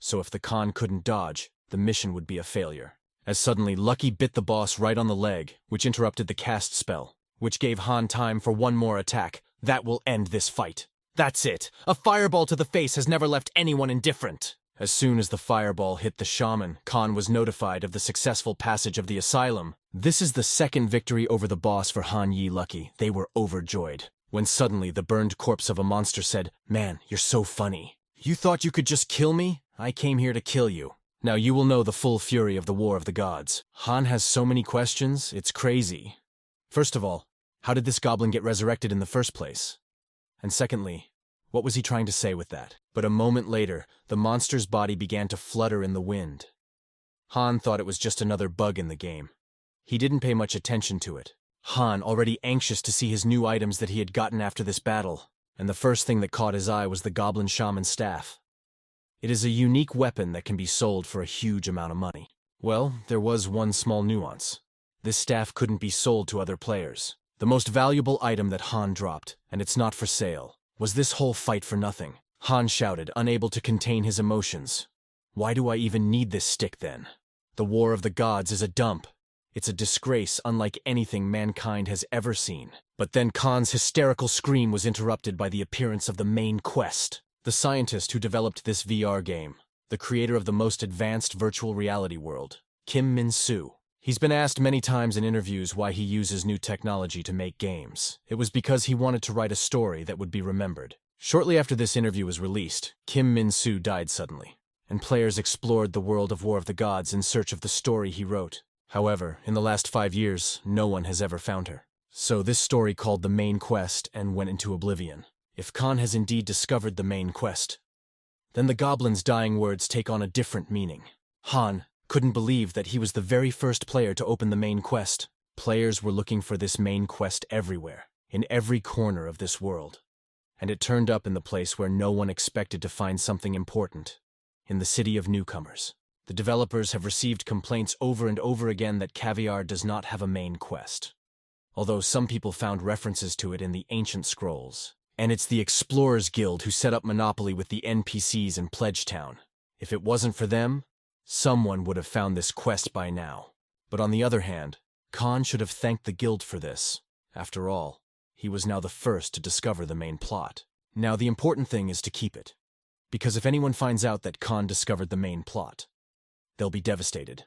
So if the Khan couldn't dodge, the mission would be a failure. As suddenly Lucky bit the boss right on the leg, which interrupted the cast spell, which gave Han time for one more attack. That will end this fight. That's it. A fireball to the face has never left anyone indifferent. As soon as the fireball hit the shaman, Khan was notified of the successful passage of the asylum. This is the second victory over the boss for Han Yi Lucky. They were overjoyed. When suddenly the burned corpse of a monster said, "Man, you're so funny. You thought you could just kill me? I came here to kill you." Now you will know the full fury of the War of the Gods. Han has so many questions, it's crazy. First of all, how did this goblin get resurrected in the first place? And secondly, what was he trying to say with that? But a moment later, the monster's body began to flutter in the wind. Han thought it was just another bug in the game. He didn't pay much attention to it. Han, already anxious to see his new items that he had gotten after this battle, and the first thing that caught his eye was the Goblin Shaman staff. It is a unique weapon that can be sold for a huge amount of money. Well, there was one small nuance. This staff couldn't be sold to other players. The most valuable item that Han dropped, and it's not for sale. Was this whole fight for nothing? Han shouted, unable to contain his emotions. Why do I even need this stick then? The War of the Gods is a dump. It's a disgrace unlike anything mankind has ever seen. But then Khan's hysterical scream was interrupted by the appearance of the main quest. The scientist who developed this VR game, the creator of the most advanced virtual reality world, Kim Min-soo. He's been asked many times in interviews why he uses new technology to make games. It was because he wanted to write a story that would be remembered. Shortly after this interview was released, Kim Min-soo died suddenly, and players explored the world of War of the Gods in search of the story he wrote. However, in the last 5 years, no one has ever found her. So this story called the main quest and went into oblivion. If Khan has indeed discovered the main quest, then the goblin's dying words take on a different meaning. Han couldn't believe that he was the very first player to open the main quest. Players were looking for this main quest everywhere, in every corner of this world. And it turned up in the place where no one expected to find something important, in the city of newcomers. The developers have received complaints over and over again that Caviar does not have a main quest, although some people found references to it in the ancient scrolls. And it's the Explorers Guild who set up monopoly with the NPCs in Pledgetown. If it wasn't for them, someone would have found this quest by now. But on the other hand, Khan should have thanked the guild for this. After all, he was now the first to discover the main plot. Now the important thing is to keep it, because if anyone finds out that Khan discovered the main plot, they'll be devastated,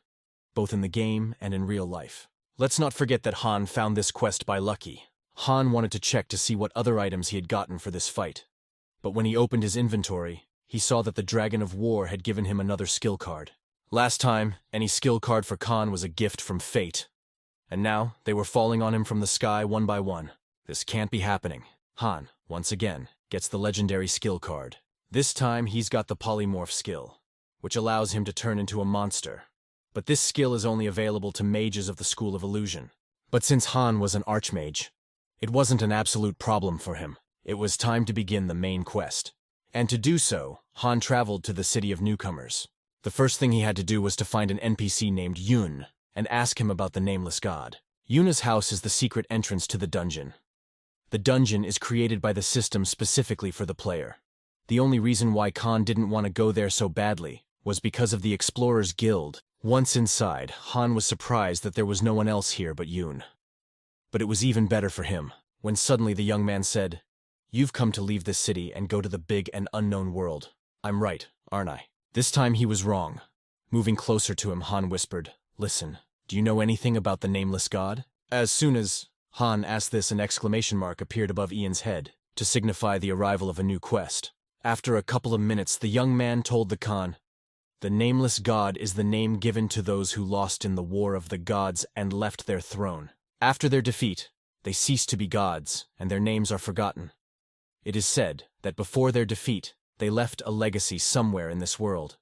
both in the game and in real life. Let's not forget that Han found this quest by lucky. Han wanted to check to see what other items he had gotten for this fight. But when he opened his inventory, he saw that the Dragon of War had given him another skill card. Last time, any skill card for Khan was a gift from fate. And now, they were falling on him from the sky one by one. This can't be happening. Han, once again, gets the legendary skill card. This time, he's got the polymorph skill, which allows him to turn into a monster. But this skill is only available to mages of the School of Illusion. But since Han was an archmage, it wasn't an absolute problem for him. It was time to begin the main quest. And to do so, Han traveled to the city of newcomers. The first thing he had to do was to find an NPC named Yun and ask him about the nameless god. Yuna's house is the secret entrance to the dungeon. The dungeon is created by the system specifically for the player. The only reason why Khan didn't want to go there so badly was because of the Explorers Guild. Once inside, Han was surprised that there was no one else here but Yun. But it was even better for him, when suddenly the young man said, "You've come to leave this city and go to the big and unknown world. I'm right, aren't I?" This time he was wrong. Moving closer to him, Han whispered, "Listen, do you know anything about the nameless god?" As soon as Han asked this, an exclamation mark appeared above Ian's head, to signify the arrival of a new quest. After a couple of minutes, the young man told the Khan, "The nameless god is the name given to those who lost in the War of the Gods and left their throne. After their defeat, they cease to be gods, and their names are forgotten. It is said that before their defeat, they left a legacy somewhere in this world,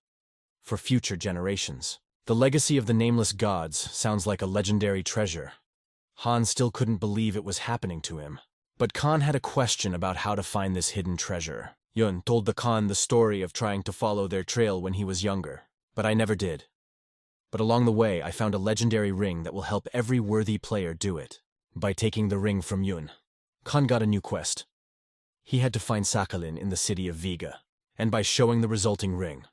for future generations. The legacy of the nameless gods sounds like a legendary treasure." Han still couldn't believe it was happening to him. But Khan had a question about how to find this hidden treasure. Yun told the Khan the story of trying to follow their trail when he was younger, but I never did. But along the way, I found a legendary ring that will help every worthy player do it. By taking the ring from Yun, Khan got a new quest. He had to find Sakhalin in the city of Viga, and by showing the resulting ring,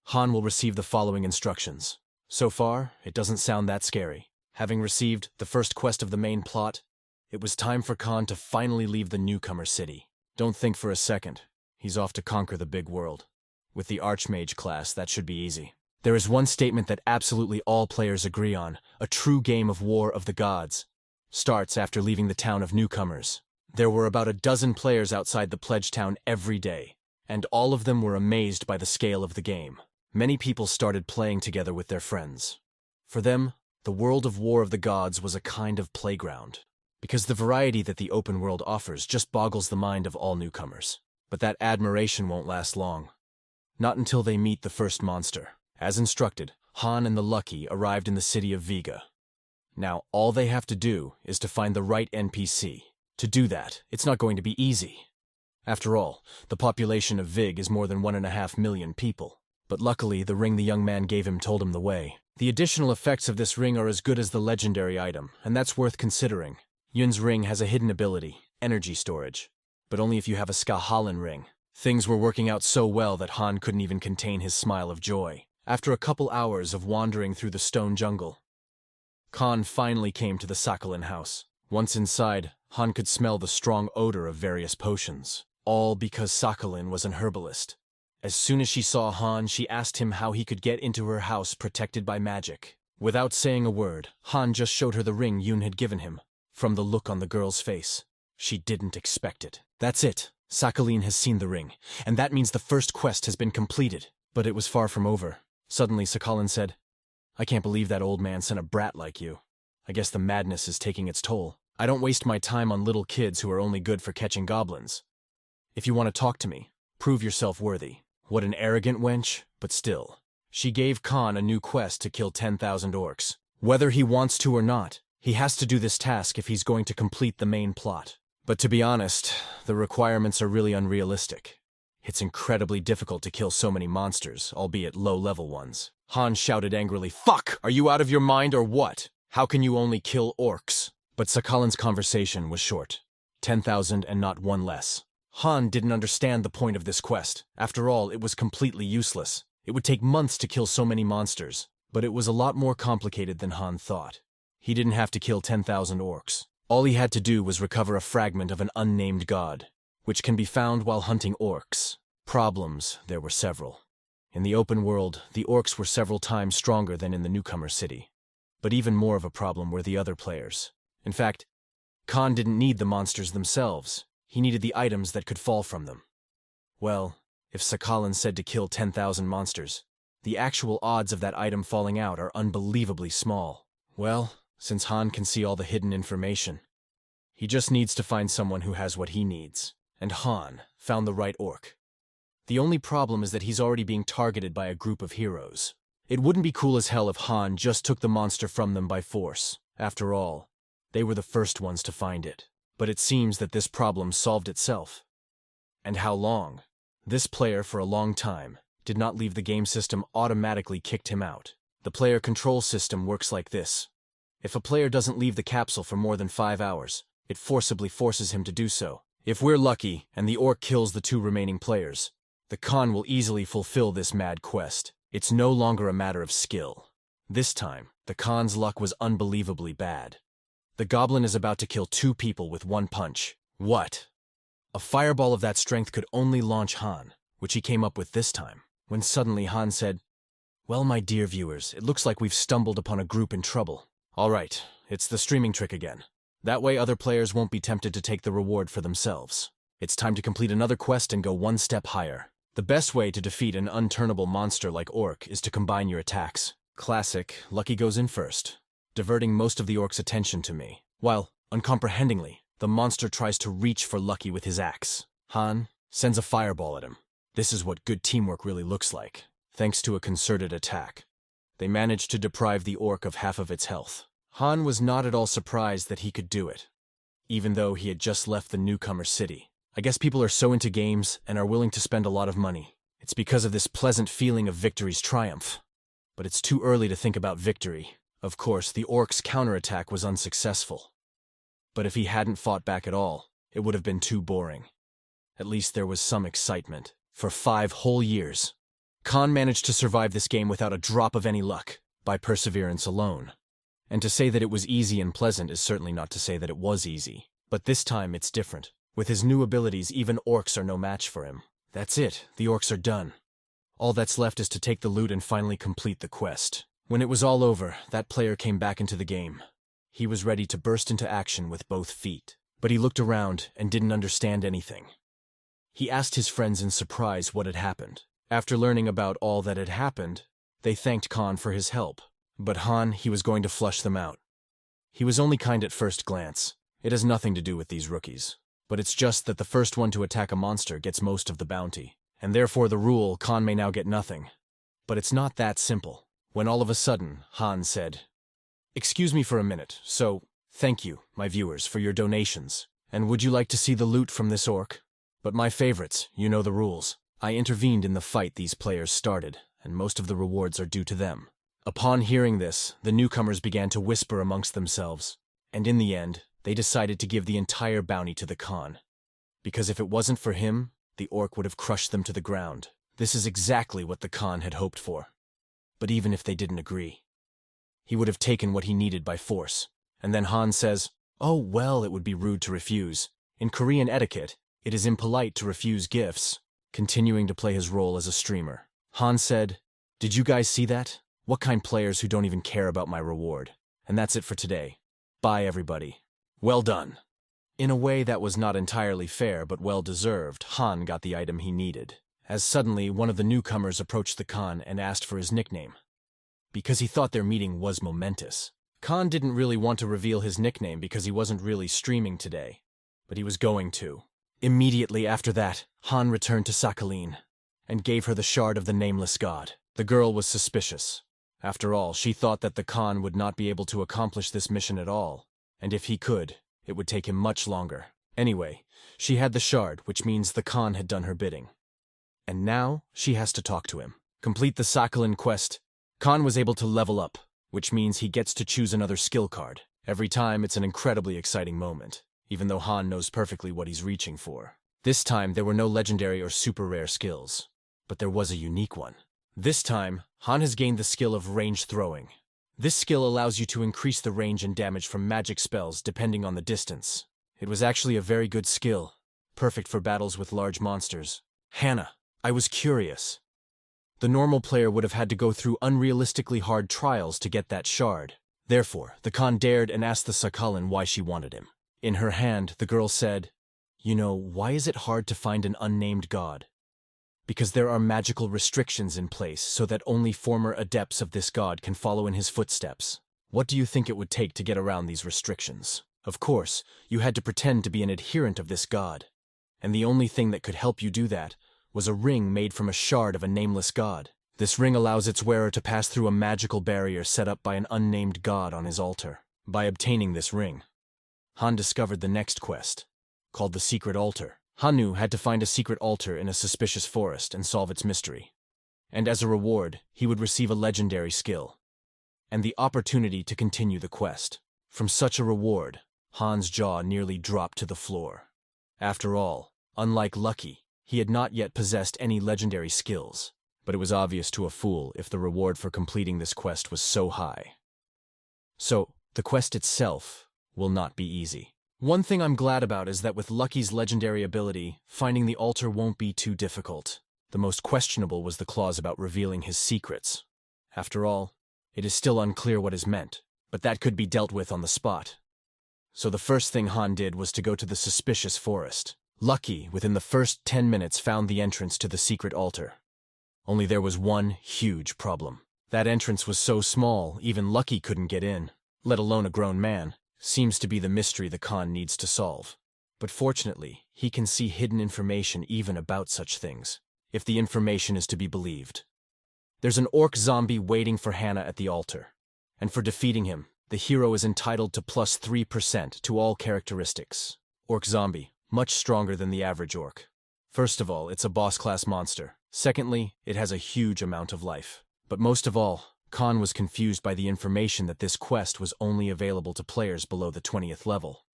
Han will receive the following instructions. So far, it doesn't sound that scary. Having received the first quest of the main plot, it was time for Khan to finally leave the newcomer city. Don't think for a second. He's off to conquer the big world. With the Archmage class, that should be easy. There is one statement that absolutely all players agree on: a true game of War of the Gods starts after leaving the town of newcomers. There were about a dozen players outside the pledge town every day, and all of them were amazed by the scale of the game. Many people started playing together with their friends. For them, the world of War of the Gods was a kind of playground, because the variety that the open world offers just boggles the mind of all newcomers. But that admiration won't last long. Not until they meet the first monster. As instructed, Han and the Lucky arrived in the city of Viga. Now, all they have to do is to find the right NPC. To do that, it's not going to be easy. After all, the population of Vig is more than 1.5 million people. But luckily, the ring the young man gave him told him the way. The additional effects of this ring are as good as the legendary item, and that's worth considering. Yun's ring has a hidden ability, energy storage, but only if you have a Skahalin ring. Things were working out so well that Han couldn't even contain his smile of joy. After a couple hours of wandering through the stone jungle, Khan finally came to the Sakhalin house. Once inside, Han could smell the strong odor of various potions, all because Sakhalin was an herbalist. As soon as she saw Han, she asked him how he could get into her house protected by magic. Without saying a word, Han just showed her the ring Yun had given him. From the look on the girl's face, she didn't expect it. That's it. Sakhalin has seen the ring, and that means the first quest has been completed. But it was far from over. Suddenly, Sakhalin said, "I can't believe that old man sent a brat like you. I guess the madness is taking its toll. I don't waste my time on little kids who are only good for catching goblins. If you want to talk to me, prove yourself worthy." What an arrogant wench, but still. She gave Khan a new quest to kill 10,000 orcs. Whether he wants to or not, he has to do this task if he's going to complete the main plot. But to be honest, the requirements are really unrealistic. It's incredibly difficult to kill so many monsters, albeit low-level ones. Han shouted angrily, "Fuck! Are you out of your mind or what? How can you only kill orcs?" But Sakhalin's conversation was short. 10,000 and not one less. Han didn't understand the point of this quest. After all, it was completely useless. It would take months to kill so many monsters. But it was a lot more complicated than Han thought. He didn't have to kill 10,000 orcs. All he had to do was recover a fragment of an unnamed god, which can be found while hunting orcs. Problems, there were several. In the open world, the orcs were several times stronger than in the newcomer city. But even more of a problem were the other players. In fact, Khan didn't need the monsters themselves. He needed the items that could fall from them. Well, if Sakhalin said to kill 10,000 monsters, the actual odds of that item falling out are unbelievably small. Well, since Han can see all the hidden information. He just needs to find someone who has what he needs. And Han found the right orc. The only problem is that he's already being targeted by a group of heroes. It wouldn't be cool as hell if Han just took the monster from them by force. After all, they were the first ones to find it. But it seems that this problem solved itself. And how long? This player, for a long time, did not leave the game system automatically kicked him out. The player control system works like this. If a player doesn't leave the capsule for more than 5 hours, it forcibly forces him to do so. If we're lucky and the orc kills the 2 remaining players, the Khan will easily fulfill this mad quest. It's no longer a matter of skill. This time, the Khan's luck was unbelievably bad. The goblin is about to kill 2 people with 1 punch. What? A fireball of that strength could only launch Han, which he came up with this time, when suddenly Han said, "Well, my dear viewers, it looks like we've stumbled upon a group in trouble. All right, it's the streaming trick again. That way other players won't be tempted to take the reward for themselves. It's time to complete another quest and go 1 step higher. The best way to defeat an unturnable monster like Orc is to combine your attacks. Classic, Lucky goes in first, diverting most of the Orc's attention to me, while, uncomprehendingly, the monster tries to reach for Lucky with his axe. Han sends a fireball at him. This is what good teamwork really looks like. Thanks to a concerted attack, they managed to deprive the Orc of half of its health. Han was not at all surprised that he could do it, even though he had just left the newcomer city. I guess people are so into games and are willing to spend a lot of money. It's because of this pleasant feeling of victory's triumph. But it's too early to think about victory. Of course, the Orc's counterattack was unsuccessful. But if he hadn't fought back at all, it would have been too boring. At least there was some excitement. For 5 whole years, Khan managed to survive this game without a drop of any luck, by perseverance alone. And to say that it was easy and pleasant is certainly not to say that it was easy. But this time it's different. With his new abilities, even orcs are no match for him. That's it, the orcs are done. All that's left is to take the loot and finally complete the quest. When it was all over, that player came back into the game. He was ready to burst into action with both feet. But he looked around and didn't understand anything. He asked his friends in surprise what had happened. After learning about all that had happened, they thanked Khan for his help. But Han, he was going to flush them out. He was only kind at first glance. It has nothing to do with these rookies. But it's just that the first one to attack a monster gets most of the bounty. And therefore the rule, Khan may now get nothing. But it's not that simple. When all of a sudden, Han said, "Excuse me for a minute, so thank you, my viewers, for your donations. And would you like to see the loot from this orc? But my favorites, you know the rules. I intervened in the fight these players started, and most of the rewards are due to them." Upon hearing this, the newcomers began to whisper amongst themselves, and in the end, they decided to give the entire bounty to the Khan. Because if it wasn't for him, the orc would have crushed them to the ground. This is exactly what the Khan had hoped for. But even if they didn't agree, he would have taken what he needed by force. And then Han says, "Oh, well, it would be rude to refuse. In Korean etiquette, it is impolite to refuse gifts." Continuing to play his role as a streamer, Han said, "Did you guys see that? What kind players who don't even care about my reward?" And that's it for today. Bye, everybody. Well done. In a way that was not entirely fair but well-deserved, Han got the item he needed, as suddenly one of the newcomers approached the Khan and asked for his nickname. Because he thought their meeting was momentous. Khan didn't really want to reveal his nickname because he wasn't really streaming today, but he was going to. Immediately after that, Han returned to Sakhalin and gave her the shard of the nameless god. The girl was suspicious. After all, she thought that the Khan would not be able to accomplish this mission at all, and if he could, it would take him much longer. Anyway, she had the shard, which means the Khan had done her bidding. And now, she has to talk to him. Complete the Sakhalin quest. Khan was able to level up, which means he gets to choose another skill card. Every time, it's an incredibly exciting moment, even though Han knows perfectly what he's reaching for. This time, there were no legendary or super rare skills, but there was a unique one. This time, Han has gained the skill of range throwing. This skill allows you to increase the range and damage from magic spells depending on the distance. It was actually a very good skill, perfect for battles with large monsters. Hannah, I was curious. The normal player would have had to go through unrealistically hard trials to get that shard. Therefore, the Khan dared and asked the Sakhalin why she wanted him. In her hand, the girl said, "You know, why is it hard to find an unnamed god? Because there are magical restrictions in place so that only former adepts of this god can follow in his footsteps. What do you think it would take to get around these restrictions? Of course, you had to pretend to be an adherent of this god. And the only thing that could help you do that was a ring made from a shard of a nameless god. This ring allows its wearer to pass through a magical barrier set up by an unnamed god on his altar. By obtaining this ring, Han discovered the next quest, called the Secret Altar. Hanu had to find a secret altar in a suspicious forest and solve its mystery. And as a reward, he would receive a legendary skill, and the opportunity to continue the quest. From such a reward, Han's jaw nearly dropped to the floor. After all, unlike Lucky, he had not yet possessed any legendary skills, but it was obvious to a fool if the reward for completing this quest was so high. So, the quest itself will not be easy. One thing I'm glad about is that with Lucky's legendary ability, finding the altar won't be too difficult. The most questionable was the clause about revealing his secrets. After all, it is still unclear what is meant, but that could be dealt with on the spot. So the first thing Han did was to go to the suspicious forest. Lucky, within the first 10 minutes, found the entrance to the secret altar. Only there was one huge problem. That entrance was so small, even Lucky couldn't get in, let alone a grown man. Seems to be the mystery the Khan needs to solve. But fortunately, he can see hidden information even about such things, if the information is to be believed. There's an orc zombie waiting for Hannah at the altar, and for defeating him, the hero is entitled to plus 3% to all characteristics. Orc zombie, much stronger than the average orc. First of all, it's a boss-class monster. Secondly, it has a huge amount of life. But most of all, Khan was confused by the information that this quest was only available to players below the 20th level.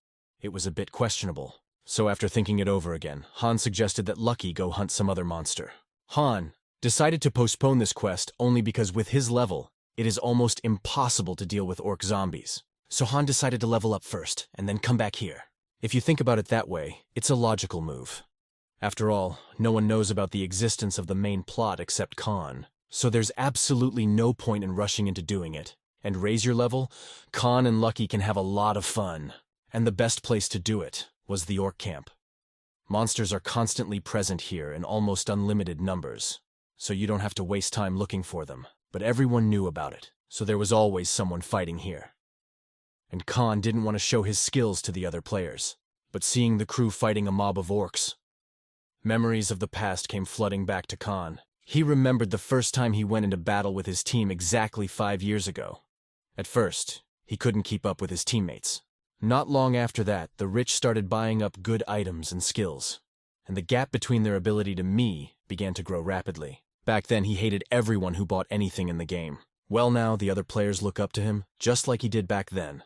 It was a bit questionable. So after thinking it over again, Han suggested that Lucky go hunt some other monster. Han decided to postpone this quest only because with his level, it is almost impossible to deal with orc zombies. So Han decided to level up first, and then come back here. If you think about it that way, it's a logical move. After all, no one knows about the existence of the main plot except Khan. So there's absolutely no point in rushing into doing it. And raise your level, Khan and Lucky can have a lot of fun. And the best place to do it was the orc camp. Monsters are constantly present here in almost unlimited numbers, so you don't have to waste time looking for them. But everyone knew about it, so there was always someone fighting here. And Khan didn't want to show his skills to the other players, but seeing the crew fighting a mob of orcs, memories of the past came flooding back to Khan. He remembered the first time he went into battle with his team exactly 5 years ago. At first, he couldn't keep up with his teammates. Not long after that, the rich started buying up good items and skills, and the gap between their ability to me began to grow rapidly. Back then, he hated everyone who bought anything in the game. Well, now, the other players look up to him, just like he did back then.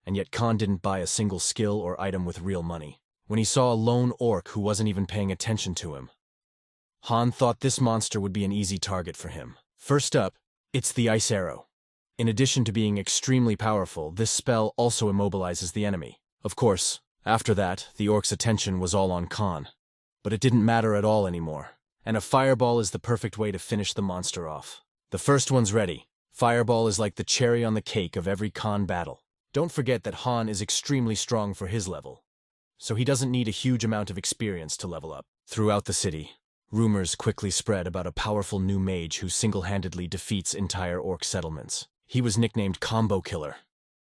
And yet Khan didn't buy a single skill or item with real money. When he saw a lone orc who wasn't even paying attention to him, Han thought this monster would be an easy target for him. First up, it's the Ice Arrow. In addition to being extremely powerful, this spell also immobilizes the enemy. Of course, after that, the orc's attention was all on Khan. But it didn't matter at all anymore, and a fireball is the perfect way to finish the monster off. The first one's ready. Fireball is like the cherry on the cake of every Khan battle. Don't forget that Han is extremely strong for his level, so he doesn't need a huge amount of experience to level up. Throughout the city, rumors quickly spread about a powerful new mage who single-handedly defeats entire orc settlements. He was nicknamed Combo Killer.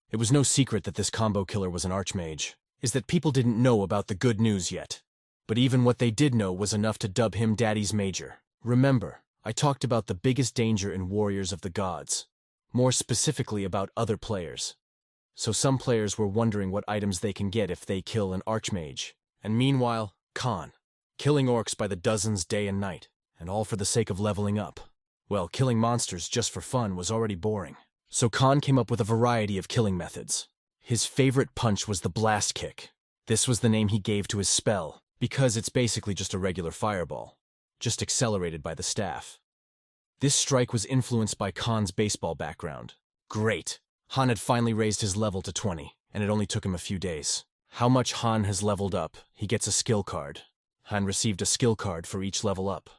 It was no secret that this Combo Killer was an archmage. Is that people didn't know about the good news yet. But even what they did know was enough to dub him Daddy's Major. Remember, I talked about the biggest danger in Warriors of the Gods. More specifically about other players. So some players were wondering what items they can get if they kill an archmage. And meanwhile, Khan. Killing orcs by the dozens day and night, and all for the sake of leveling up. Well, killing monsters just for fun was already boring. So Khan came up with a variety of killing methods. His favorite punch was the blast kick. This was the name he gave to his spell, because it's basically just a regular fireball, just accelerated by the staff. This strike was influenced by Khan's baseball background. Great! Han had finally raised his level to 20, and it only took him a few days. How much Han has leveled up, he gets a skill card. Han received a skill card for each level up.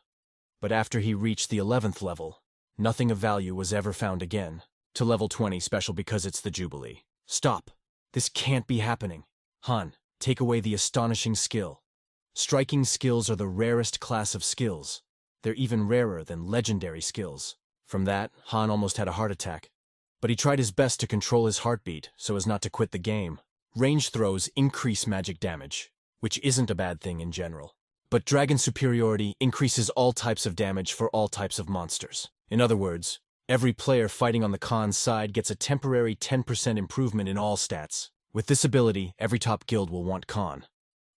But after he reached the 11th level, nothing of value was ever found again. To level 20 special because it's the Jubilee. Stop! This can't be happening. Han, take away the astonishing skill. Striking skills are the rarest class of skills. They're even rarer than legendary skills. From that, Han almost had a heart attack. But he tried his best to control his heartbeat so as not to quit the game. Range throws increase magic damage, which isn't a bad thing in general. But Dragon Superiority increases all types of damage for all types of monsters. In other words, every player fighting on the Khan's side gets a temporary 10% improvement in all stats. With this ability, every top guild will want Khan.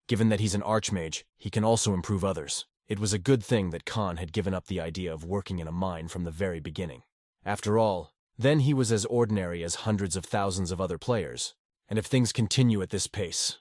Given that he's an archmage, he can also improve others. It was a good thing that Khan had given up the idea of working in a mine from the very beginning. After all, then he was as ordinary as hundreds of thousands of other players. And if things continue at this pace,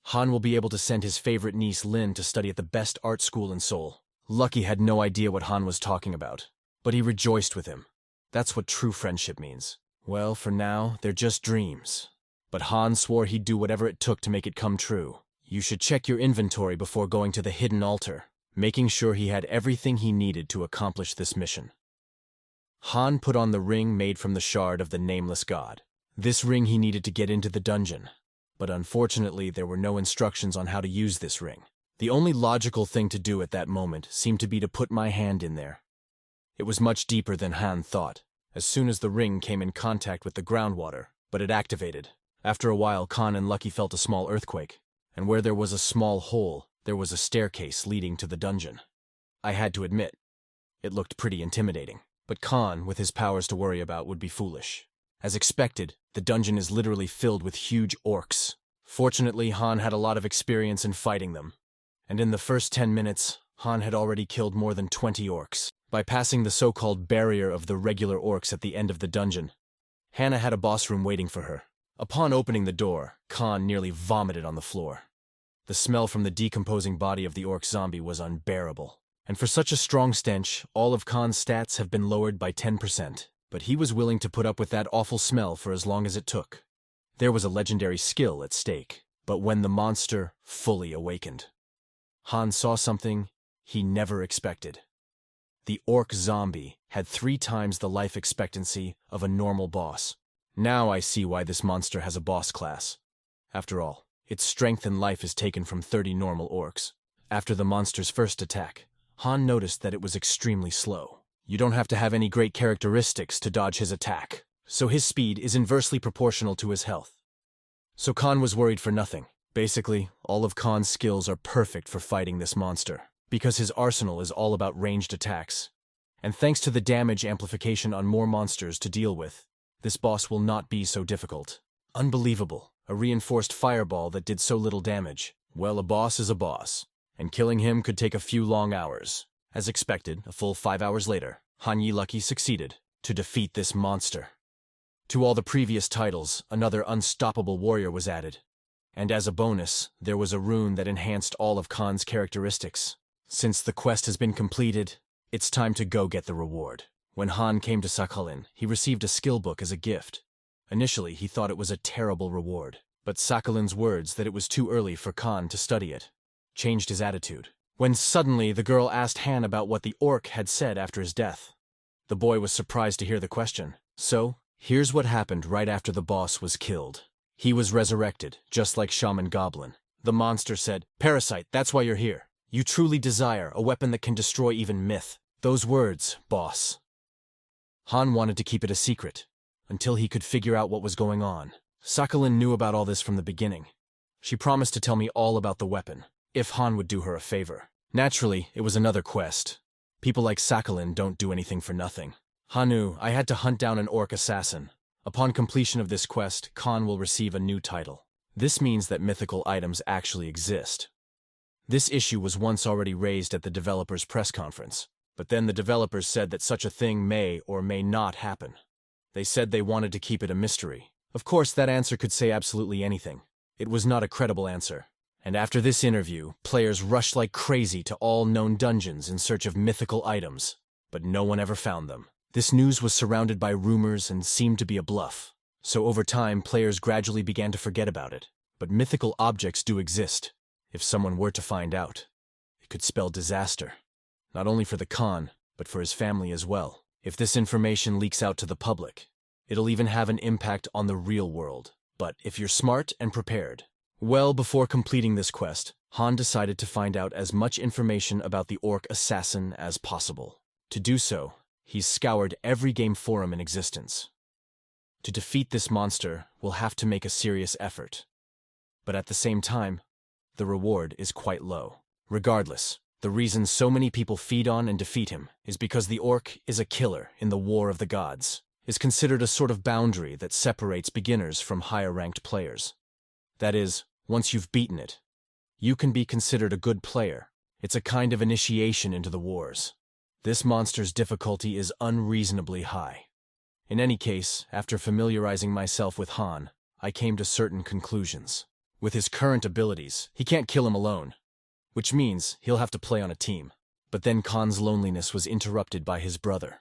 Han will be able to send his favorite niece Lin to study at the best art school in Seoul. Lucky had no idea what Han was talking about, but he rejoiced with him. That's what true friendship means. Well, for now, they're just dreams. But Han swore he'd do whatever it took to make it come true. You should check your inventory before going to the hidden altar, making sure he had everything he needed to accomplish this mission. Han put on the ring made from the shard of the nameless god. This ring he needed to get into the dungeon, but unfortunately there were no instructions on how to use this ring. The only logical thing to do at that moment seemed to be to put my hand in there. It was much deeper than Han thought, as soon as the ring came in contact with the groundwater, but it activated. After a while, Khan and Lucky felt a small earthquake, and where there was a small hole, there was a staircase leading to the dungeon. I had to admit, it looked pretty intimidating, but Khan, with his powers to worry about, would be foolish. As expected, the dungeon is literally filled with huge orcs. Fortunately, Han had a lot of experience in fighting them, and in the first 10 minutes, Han had already killed more than 20 orcs. By passing the so-called barrier of the regular orcs at the end of the dungeon, Hannah had a boss room waiting for her. Upon opening the door, Khan nearly vomited on the floor. The smell from the decomposing body of the orc zombie was unbearable. And for such a strong stench, all of Khan's stats have been lowered by 10%. But he was willing to put up with that awful smell for as long as it took. There was a legendary skill at stake. But when the monster fully awakened, Han saw something he never expected. The orc zombie had 3 times the life expectancy of a normal boss. Now I see why this monster has a boss class. After all, its strength and life is taken from 30 normal orcs. After the monster's first attack, Han noticed that it was extremely slow. You don't have to have any great characteristics to dodge his attack, so his speed is inversely proportional to his health. So Khan was worried for nothing. Basically, all of Khan's skills are perfect for fighting this monster, because his arsenal is all about ranged attacks. And thanks to the damage amplification on more monsters to deal with, this boss will not be so difficult. Unbelievable, a reinforced fireball that did so little damage. Well, a boss is a boss, and killing him could take a few long hours. As expected, a full 5 hours later, Han Yi Lucky succeeded to defeat this monster. To all the previous titles, another unstoppable warrior was added. And as a bonus, there was a rune that enhanced all of Khan's characteristics. Since the quest has been completed, it's time to go get the reward. When Han came to Sakhalin, he received a skill book as a gift. Initially, he thought it was a terrible reward, but Sakhalin's words that it was too early for Khan to study it changed his attitude. When suddenly the girl asked Han about what the orc had said after his death. The boy was surprised to hear the question. So, here's what happened right after the boss was killed. He was resurrected, just like Shaman Goblin. The monster said, "Parasite, that's why you're here. You truly desire a weapon that can destroy even myth." Those words, boss. Han wanted to keep it a secret, until he could figure out what was going on. Sakhalin knew about all this from the beginning. She promised to tell me all about the weapon, if Han would do her a favor. Naturally, it was another quest. People like Sakhalin don't do anything for nothing. Han knew I had to hunt down an orc assassin. Upon completion of this quest, Khan will receive a new title. This means that mythical items actually exist. This issue was once already raised at the developers' press conference, but then the developers said that such a thing may or may not happen. They said they wanted to keep it a mystery. Of course, that answer could say absolutely anything. It was not a credible answer. And after this interview, players rushed like crazy to all known dungeons in search of mythical items, but no one ever found them. This news was surrounded by rumors and seemed to be a bluff. So over time, players gradually began to forget about it. But mythical objects do exist. If someone were to find out, it could spell disaster. Not only for the Khan, but for his family as well. If this information leaks out to the public, it'll even have an impact on the real world. But if you're smart and prepared, well, before completing this quest, Han decided to find out as much information about the orc assassin as possible. To do so, he scoured every game forum in existence. To defeat this monster, we'll have to make a serious effort. But at the same time, the reward is quite low. Regardless, the reason so many people feed on and defeat him is because the orc is a killer in the War of the Gods, is considered a sort of boundary that separates beginners from higher-ranked players. That is, once you've beaten it, you can be considered a good player. It's a kind of initiation into the wars. This monster's difficulty is unreasonably high. In any case, after familiarizing myself with Han, I came to certain conclusions. With his current abilities, he can't kill him alone, which means he'll have to play on a team. But then Khan's loneliness was interrupted by his brother.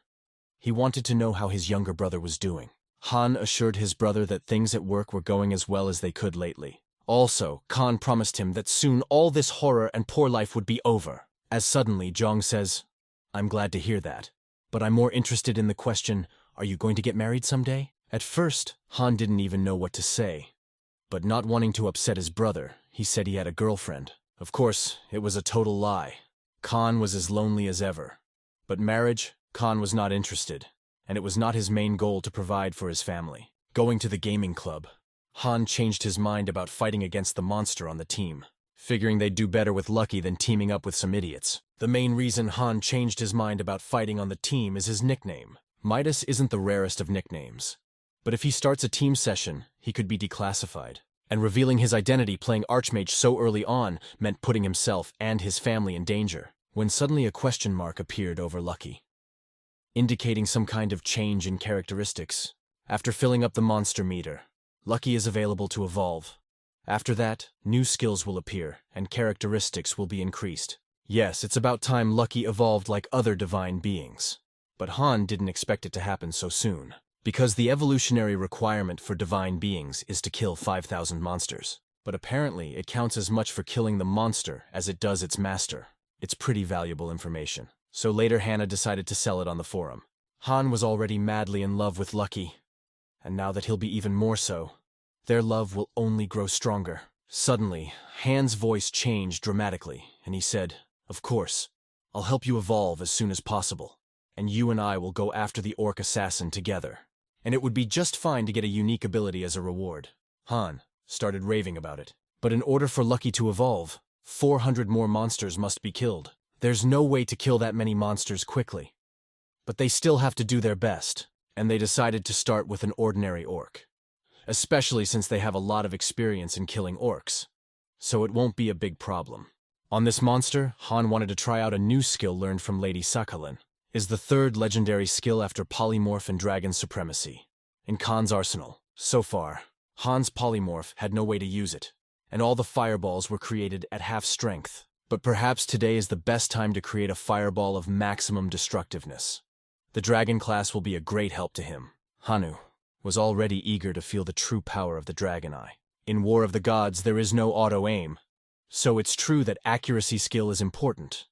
He wanted to know how his younger brother was doing. Han assured his brother that things at work were going as well as they could lately. Also, Khan promised him that soon all this horror and poor life would be over. As suddenly, Zhang says, "I'm glad to hear that, but I'm more interested in the question, are you going to get married someday?" At first, Han didn't even know what to say. But not wanting to upset his brother, he said he had a girlfriend. Of course, it was a total lie. Khan was as lonely as ever. But marriage, Khan was not interested, and it was not his main goal to provide for his family. Going to the gaming club, Han changed his mind about fighting against the monster on the team, figuring they'd do better with Lucky than teaming up with some idiots. The main reason Han changed his mind about fighting on the team is his nickname. Midas isn't the rarest of nicknames, but if he starts a team session, he could be declassified. And revealing his identity playing Archmage so early on meant putting himself and his family in danger, when suddenly a question mark appeared over Lucky, indicating some kind of change in characteristics. After filling up the monster meter, Lucky is available to evolve. After that, new skills will appear, and characteristics will be increased. Yes, it's about time Lucky evolved like other divine beings. But Han didn't expect it to happen so soon, because the evolutionary requirement for divine beings is to kill 5,000 monsters. But apparently, it counts as much for killing the monster as it does its master. It's pretty valuable information. So later Hannah decided to sell it on the forum. Han was already madly in love with Lucky, and now that he'll be even more so, their love will only grow stronger. Suddenly, Han's voice changed dramatically, and he said, "Of course, I'll help you evolve as soon as possible, and you and I will go after the orc assassin together. And it would be just fine to get a unique ability as a reward." Han started raving about it. But in order for Lucky to evolve, 400 more monsters must be killed. There's no way to kill that many monsters quickly. But they still have to do their best, and they decided to start with an ordinary orc, especially since they have a lot of experience in killing orcs, so it won't be a big problem. On this monster, Han wanted to try out a new skill learned from Lady Sakhalin. Is the third legendary skill after Polymorph and Dragon Supremacy. In Khan's arsenal, so far, Han's Polymorph had no way to use it, and all the fireballs were created at half strength. But perhaps today is the best time to create a fireball of maximum destructiveness. The dragon class will be a great help to him. Hanu was already eager to feel the true power of the Dragon Eye. In War of the Gods, there is no auto-aim, so it's true that accuracy skill is important.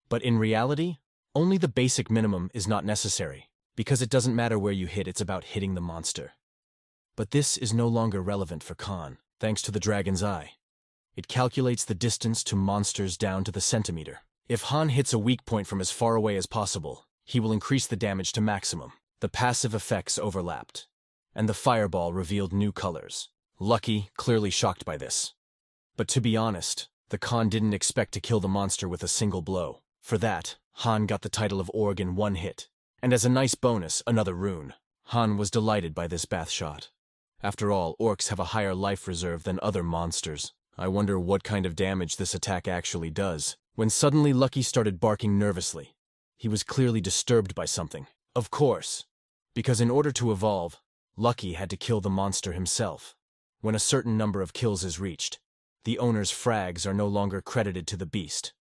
But in reality, only the basic minimum is not necessary, because it doesn't matter where you hit, it's about hitting the monster. But this is no longer relevant for Khan, thanks to the Dragon's Eye. It calculates the distance to monsters down to the centimeter. If Han hits a weak point from as far away as possible, he will increase the damage to maximum. The passive effects overlapped, and the fireball revealed new colors. Lucky, clearly shocked by this. But to be honest, the Khan didn't expect to kill the monster with a single blow. For that, Han got the title of Org in one hit, and as a nice bonus, another rune. Han was delighted by this bath shot. After all, orcs have a higher life reserve than other monsters. I wonder what kind of damage this attack actually does. When suddenly Lucky started barking nervously. He was clearly disturbed by something. Of course, because in order to evolve, Lucky had to kill the monster himself. When a certain number of kills is reached, the owner's frags are no longer credited to the beast.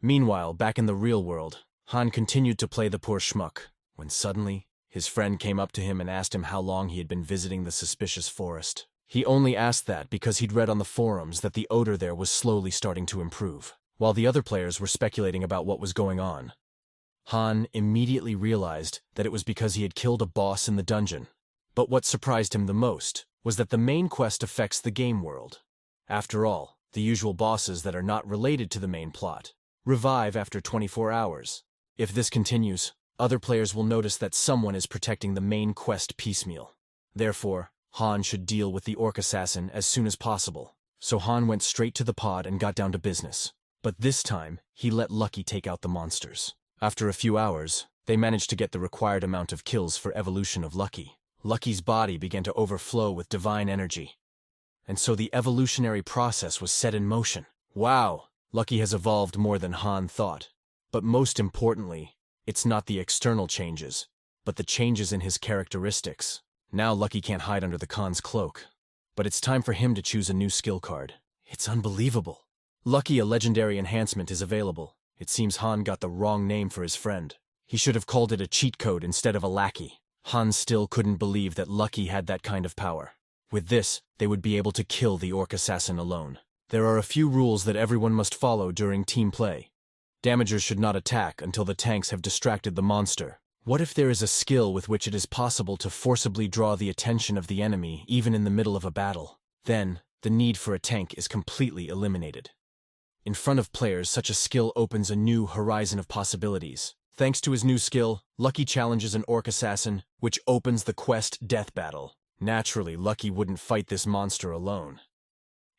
Meanwhile, back in the real world, Han continued to play the poor schmuck, when suddenly, his friend came up to him and asked him how long he had been visiting the suspicious forest. He only asked that because he'd read on the forums that the odor there was slowly starting to improve, while the other players were speculating about what was going on. Han immediately realized that it was because he had killed a boss in the dungeon. But what surprised him the most was that the main quest affects the game world. After all, the usual bosses that are not related to the main plot revive after 24 hours. If this continues, other players will notice that someone is protecting the main quest piecemeal. Therefore, Han should deal with the orc assassin as soon as possible. So Han went straight to the pod and got down to business. But this time, he let Lucky take out the monsters. After a few hours, they managed to get the required amount of kills for evolution of Lucky. Lucky's body began to overflow with divine energy. And so the evolutionary process was set in motion. Wow! Lucky has evolved more than Han thought. But most importantly, it's not the external changes, but the changes in his characteristics. Now Lucky can't hide under the Khan's cloak. But it's time for him to choose a new skill card. It's unbelievable. Lucky, a legendary enhancement, is available. It seems Han got the wrong name for his friend. He should have called it a cheat code instead of a lackey. Han still couldn't believe that Lucky had that kind of power. With this, they would be able to kill the orc assassin alone. There are a few rules that everyone must follow during team play. Damagers should not attack until the tanks have distracted the monster. What if there is a skill with which it is possible to forcibly draw the attention of the enemy even in the middle of a battle? Then, the need for a tank is completely eliminated. In front of players, such a skill opens a new horizon of possibilities. Thanks to his new skill, Lucky challenges an orc assassin, which opens the quest Death Battle. Naturally, Lucky wouldn't fight this monster alone.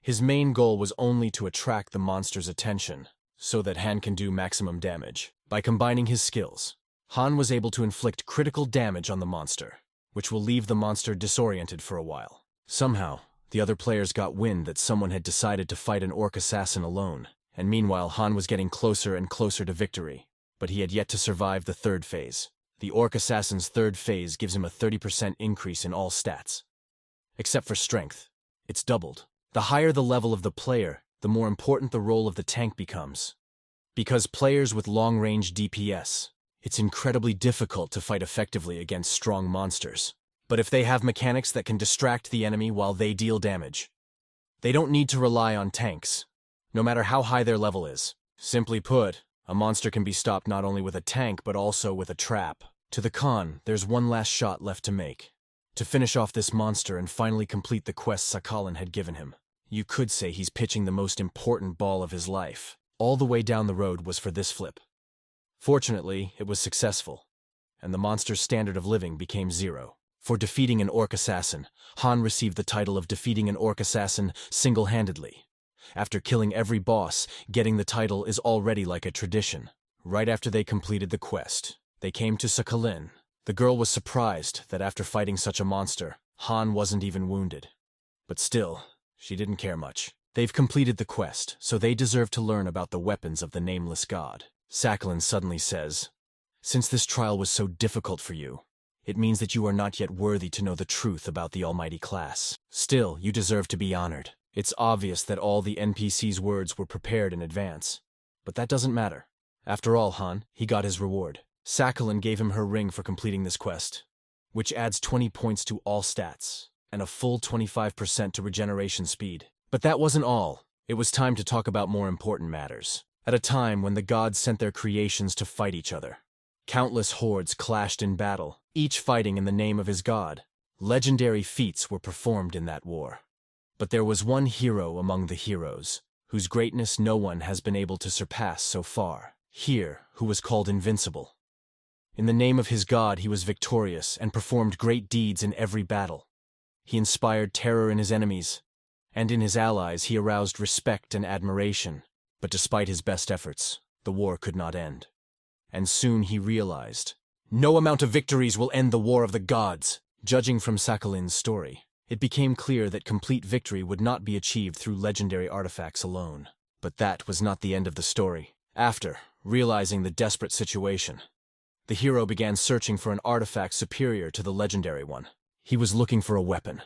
His main goal was only to attract the monster's attention, so that Han can do maximum damage. By combining his skills, Han was able to inflict critical damage on the monster, which will leave the monster disoriented for a while. Somehow, the other players got wind that someone had decided to fight an orc assassin alone, and meanwhile Han was getting closer and closer to victory. But he had yet to survive the third phase. The orc assassin's third phase gives him a 30% increase in all stats. Except for strength. It's doubled. The higher the level of the player, the more important the role of the tank becomes. Because players with long-range DPS, it's incredibly difficult to fight effectively against strong monsters. But if they have mechanics that can distract the enemy while they deal damage, they don't need to rely on tanks, no matter how high their level is. Simply put, a monster can be stopped not only with a tank but also with a trap. To the Khan, there's one last shot left to make. To finish off this monster and finally complete the quest Sakhalin had given him. You could say he's pitching the most important ball of his life. All the way down the road was for this flip. Fortunately, it was successful, and the monster's standard of living became 0. For defeating an orc assassin, Han received the title of defeating an orc assassin single-handedly. After killing every boss, getting the title is already like a tradition. Right after they completed the quest, they came to Sakhalin. The girl was surprised that after fighting such a monster, Han wasn't even wounded. But still, she didn't care much. They've completed the quest, so they deserve to learn about the weapons of the nameless god. Sakhalin suddenly says, "Since this trial was so difficult for you, it means that you are not yet worthy to know the truth about the almighty class. Still, you deserve to be honored. It's obvious that all the NPC's words were prepared in advance. But that doesn't matter. After all, Han, he got his reward." Sakhalin gave him her ring for completing this quest, which adds 20 points to all stats, and a full 25% to regeneration speed. But that wasn't all. It was time to talk about more important matters. At a time when the gods sent their creations to fight each other, countless hordes clashed in battle, each fighting in the name of his god. Legendary feats were performed in that war. But there was one hero among the heroes, whose greatness no one has been able to surpass so far. Here, who was called invincible. In the name of his god, he was victorious and performed great deeds in every battle. He inspired terror in his enemies, and in his allies he aroused respect and admiration. But despite his best efforts, the war could not end. And soon he realized, no amount of victories will end the war of the gods. Judging from Sakhalin's story, it became clear that complete victory would not be achieved through legendary artifacts alone. But that was not the end of the story. After realizing the desperate situation, the hero began searching for an artifact superior to the legendary one. He was looking for a weapon,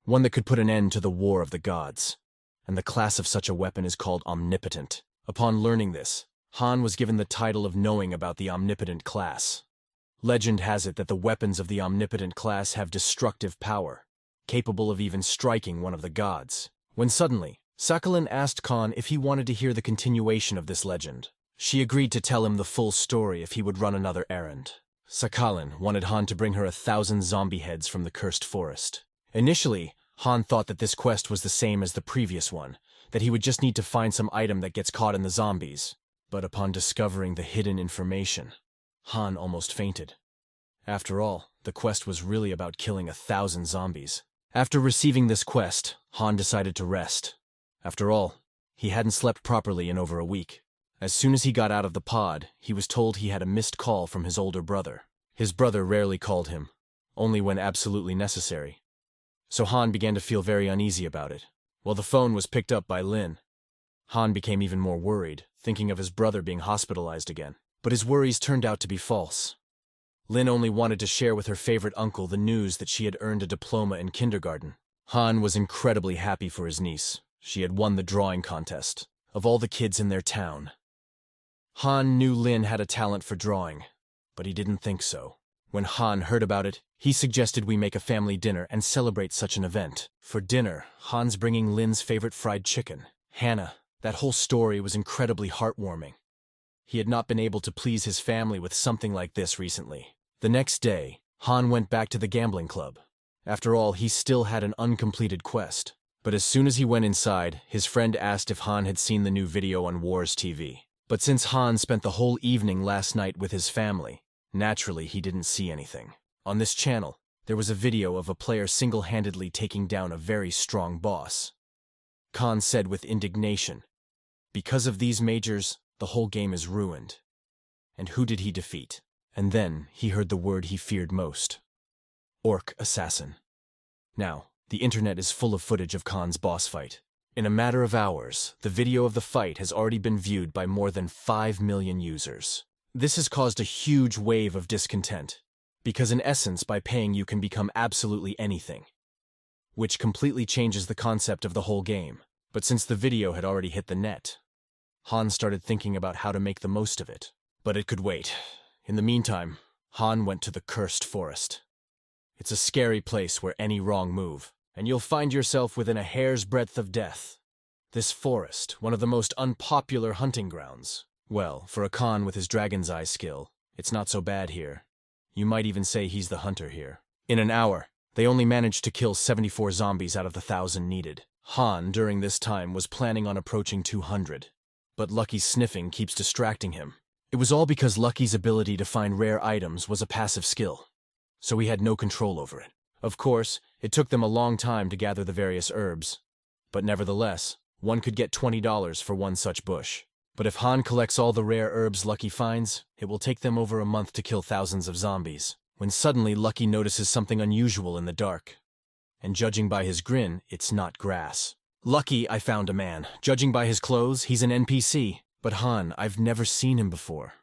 one that could put an end to the war of the gods. And the class of such a weapon is called omnipotent. Upon learning this, Han was given the title of knowing about the omnipotent class. Legend has it that the weapons of the omnipotent class have destructive power, capable of even striking one of the gods. When suddenly, Sakhalin asked Khan if he wanted to hear the continuation of this legend. She agreed to tell him the full story if he would run another errand. Sakhalin wanted Han to bring her 1,000 zombie heads from the cursed forest. Initially, Han thought that this quest was the same as the previous one, that he would just need to find some item that gets caught in the zombies. But upon discovering the hidden information, Han almost fainted. After all, The quest was really about killing 1,000 zombies. After receiving this quest, Han decided to rest. After all, he hadn't slept properly in over a week. As soon as he got out of the pod, he was told he had a missed call from his older brother. His brother rarely called him, only when absolutely necessary. So Han began to feel very uneasy about it. While the phone was picked up by Lin, Han became even more worried, thinking of his brother being hospitalized again. But his worries turned out to be false. Lin only wanted to share with her favorite uncle the news that she had earned a diploma in kindergarten. Han was incredibly happy for his niece. She had won the drawing contest, of all the kids in their town. Han knew Lin had a talent for drawing, but he didn't think so. When Han heard about it, he suggested we make a family dinner and celebrate such an event. For dinner, Han's bringing Lin's favorite fried chicken. Hannah, that whole story was incredibly heartwarming. He had not been able to please his family with something like this recently. The next day, Han went back to the gambling club. After all, he still had an uncompleted quest. But as soon as he went inside, his friend asked if Han had seen the new video on Wars TV. But since Han spent the whole evening last night with his family, naturally he didn't see anything. On this channel, there was a video of a player single-handedly taking down a very strong boss. Khan said with indignation, "Because of these majors, the whole game is ruined." And who did he defeat? And then he heard the word he feared most. Orc assassin. Now, the internet is full of footage of Khan's boss fight. In a matter of hours, the video of the fight has already been viewed by more than 5 million users. This has caused a huge wave of discontent, because in essence, by paying you can become absolutely anything, which completely changes the concept of the whole game. But since the video had already hit the net, Han started thinking about how to make the most of it. But it could wait. In the meantime, Han went to the Cursed Forest. It's a scary place where any wrong move, and you'll find yourself within a hair's breadth of death. This forest, one of the most unpopular hunting grounds. Well, for a Khan with his dragon's eye skill, it's not so bad here. You might even say he's the hunter here. In an hour, they only managed to kill 74 zombies out of the 1,000 needed. Han, during this time, was planning on approaching 200. But Lucky's sniffing keeps distracting him. It was all because Lucky's ability to find rare items was a passive skill, so he had no control over it. Of course, it took them a long time to gather the various herbs, but nevertheless, one could get $20 for one such bush. But if Han collects all the rare herbs Lucky finds, it will take them over a month to kill thousands of zombies. When suddenly Lucky notices something unusual in the dark. And judging by his grin, it's not grass. "Lucky, I found a man. Judging by his clothes, he's an NPC. But Han, I've never seen him before."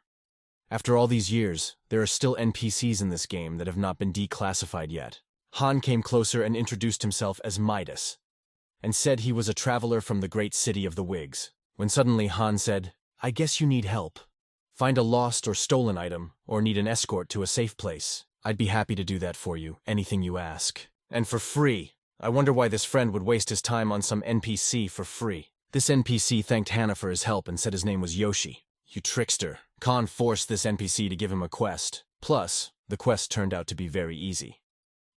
After all these years, there are still NPCs in this game that have not been declassified yet. Han came closer and introduced himself as Midas, and said he was a traveler from the great city of the Whigs. When suddenly Han said, "I guess you need help. Find a lost or stolen item, or need an escort to a safe place. I'd be happy to do that for you, anything you ask. And for free." I wonder why this friend would waste his time on some NPC for free. This NPC thanked Hannah for his help and said his name was Yoshi. You trickster. Khan forced this NPC to give him a quest. Plus, the quest turned out to be very easy.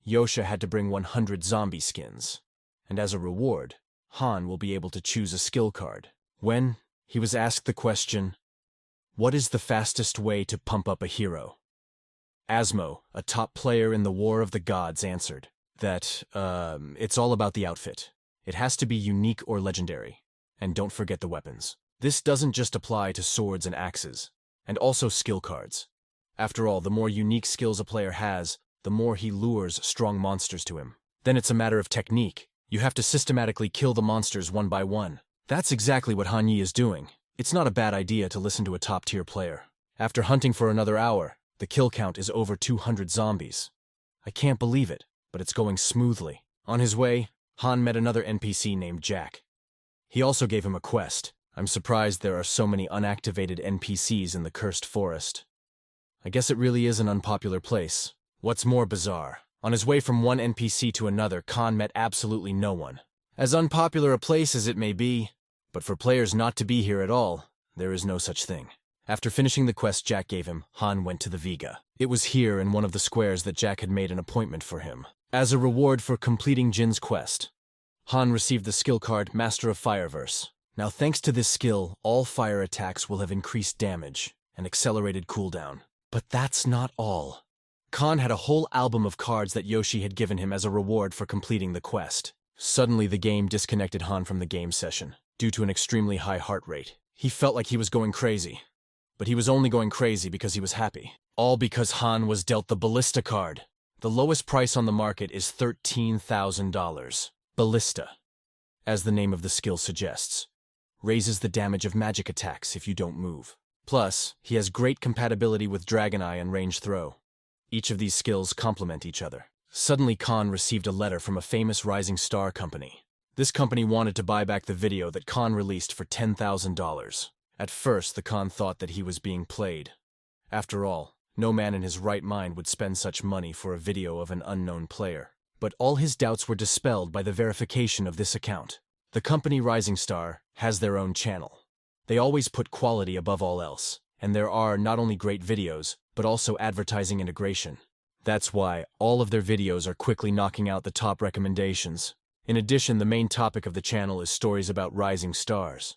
Yosha had to bring 100 zombie skins. And as a reward, Han will be able to choose a skill card. When he was asked the question, "What is the fastest way to pump up a hero?" Asmo, a top player in the War of the Gods, answered that, it's all about the outfit. It has to be unique or legendary. And don't forget the weapons. This doesn't just apply to swords and axes, and also skill cards. After all, the more unique skills a player has, the more he lures strong monsters to him. Then it's a matter of technique. You have to systematically kill the monsters one by one. That's exactly what Han Yi is doing. It's not a bad idea to listen to a top-tier player. After hunting for another hour, the kill count is over 200 zombies. I can't believe it, but it's going smoothly. On his way, Han met another NPC named Jack. He also gave him a quest. I'm surprised there are so many unactivated NPCs in the Cursed Forest. I guess it really is an unpopular place. What's more bizarre, on his way from one NPC to another, Khan met absolutely no one. As unpopular a place as it may be, but for players not to be here at all, there is no such thing. After finishing the quest Jack gave him, Han went to the Vega. It was here in one of the squares that Jack had made an appointment for him. As a reward for completing Jin's quest, Han received the skill card Master of Fireverse. Now thanks to this skill, all fire attacks will have increased damage and accelerated cooldown. But that's not all. Khan had a whole album of cards that Yoshi had given him as a reward for completing the quest. Suddenly, the game disconnected Han from the game session, due to an extremely high heart rate. He felt like he was going crazy. But he was only going crazy because he was happy. All because Han was dealt the Ballista card. The lowest price on the market is $13,000. Ballista, as the name of the skill suggests, raises the damage of magic attacks if you don't move. Plus, he has great compatibility with Dragon Eye and Range Throw. Each of these skills complement each other. Suddenly, Khan received a letter from a famous rising star company. This company wanted to buy back the video that Khan released for $10,000. At first, the Khan thought that he was being played. After all, no man in his right mind would spend such money for a video of an unknown player. But all his doubts were dispelled by the verification of this account. The company Rising Star has their own channel. They always put quality above all else, and there are not only great videos, but also advertising integration. That's why all of their videos are quickly knocking out the top recommendations. In addition, the main topic of the channel is stories about rising stars.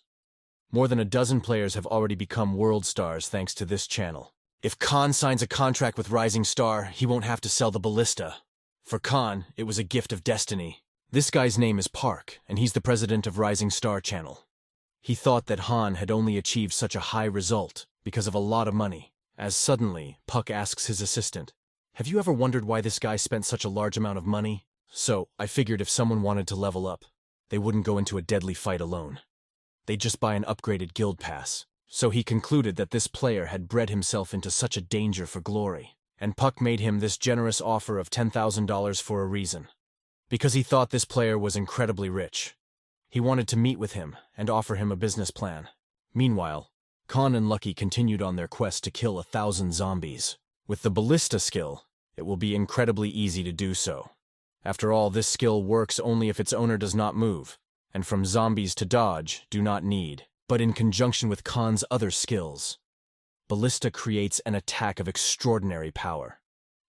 More than a dozen players have already become world stars thanks to this channel. If Khan signs a contract with Rising Star, he won't have to sell the Ballista. For Khan, it was a gift of destiny. This guy's name is Park, and he's the president of Rising Star Channel. He thought that Han had only achieved such a high result because of a lot of money, as suddenly Puck asks his assistant, "Have you ever wondered why this guy spent such a large amount of money?" So, I figured if someone wanted to level up, they wouldn't go into a deadly fight alone. They'd just buy an upgraded guild pass. So he concluded that this player had bred himself into such a danger for glory, and Puck made him this generous offer of $10,000 for a reason. Because he thought this player was incredibly rich. He wanted to meet with him and offer him a business plan. Meanwhile, Khan and Lucky continued on their quest to kill 1,000 zombies. With the Ballista skill, it will be incredibly easy to do so. After all, this skill works only if its owner does not move, and from zombies to dodge do not need. But in conjunction with Khan's other skills, Ballista creates an attack of extraordinary power,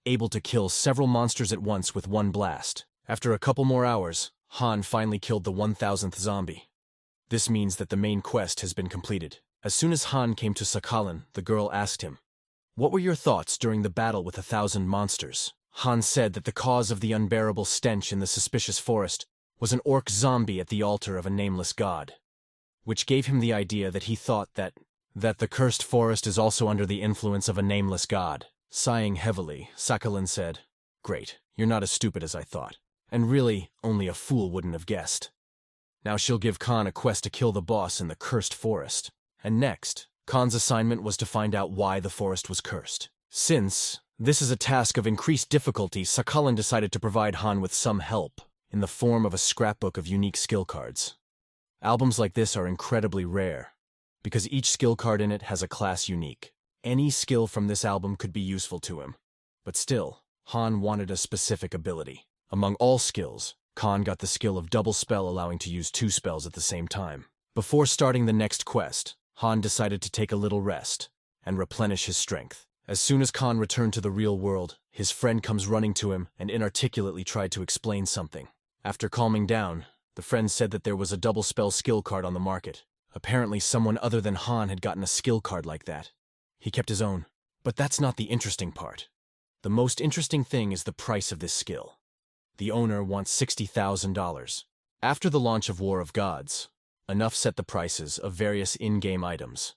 able to kill several monsters at once with one blast. After a couple more hours, Han finally killed the 1,000th zombie. This means that the main quest has been completed. As soon as Han came to Sakhalin, the girl asked him, "What were your thoughts during the battle with 1,000 monsters?" Han said that the cause of the unbearable stench in the suspicious forest was an orc zombie at the altar of a nameless god, which gave him the idea that he thought that the cursed forest is also under the influence of a nameless god. Sighing heavily, Sakhalin said, "Great, you're not as stupid as I thought. And really, only a fool wouldn't have guessed." Now she'll give Khan a quest to kill the boss in the cursed forest. And next, Khan's assignment was to find out why the forest was cursed. Since this is a task of increased difficulty, Sakhalin decided to provide Han with some help in the form of a scrapbook of unique skill cards. Albums like this are incredibly rare, because each skill card in it has a class unique. Any skill from this album could be useful to him. But still, Han wanted a specific ability. Among all skills, Khan got the skill of double spell, allowing to use 2 spells at the same time. Before starting the next quest, Han decided to take a little rest and replenish his strength. As soon as Khan returned to the real world, his friend comes running to him and inarticulately tried to explain something. After calming down, the friend said that there was a double spell skill card on the market. Apparently someone other than Han had gotten a skill card like that. He kept his own. But that's not the interesting part. The most interesting thing is the price of this skill. The owner wants $60,000. After the launch of War of Gods, enough set the prices of various in-game items.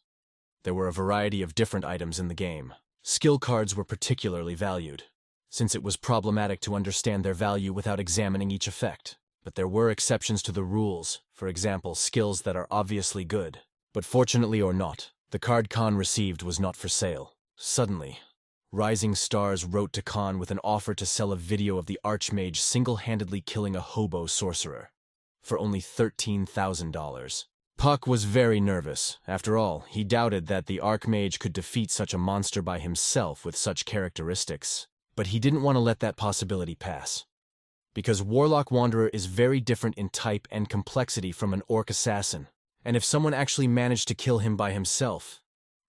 There were a variety of different items in the game. Skill cards were particularly valued, since it was problematic to understand their value without examining each effect. But there were exceptions to the rules, for example, skills that are obviously good. But fortunately or not, the card Khan received was not for sale. Suddenly, Rising Stars wrote to Khan with an offer to sell a video of the Archmage single-handedly killing a hobo sorcerer for only $13,000. Puck was very nervous. After all, he doubted that the Archmage could defeat such a monster by himself with such characteristics. But he didn't want to let that possibility pass. Because Warlock Wanderer is very different in type and complexity from an orc assassin. And if someone actually managed to kill him by himself,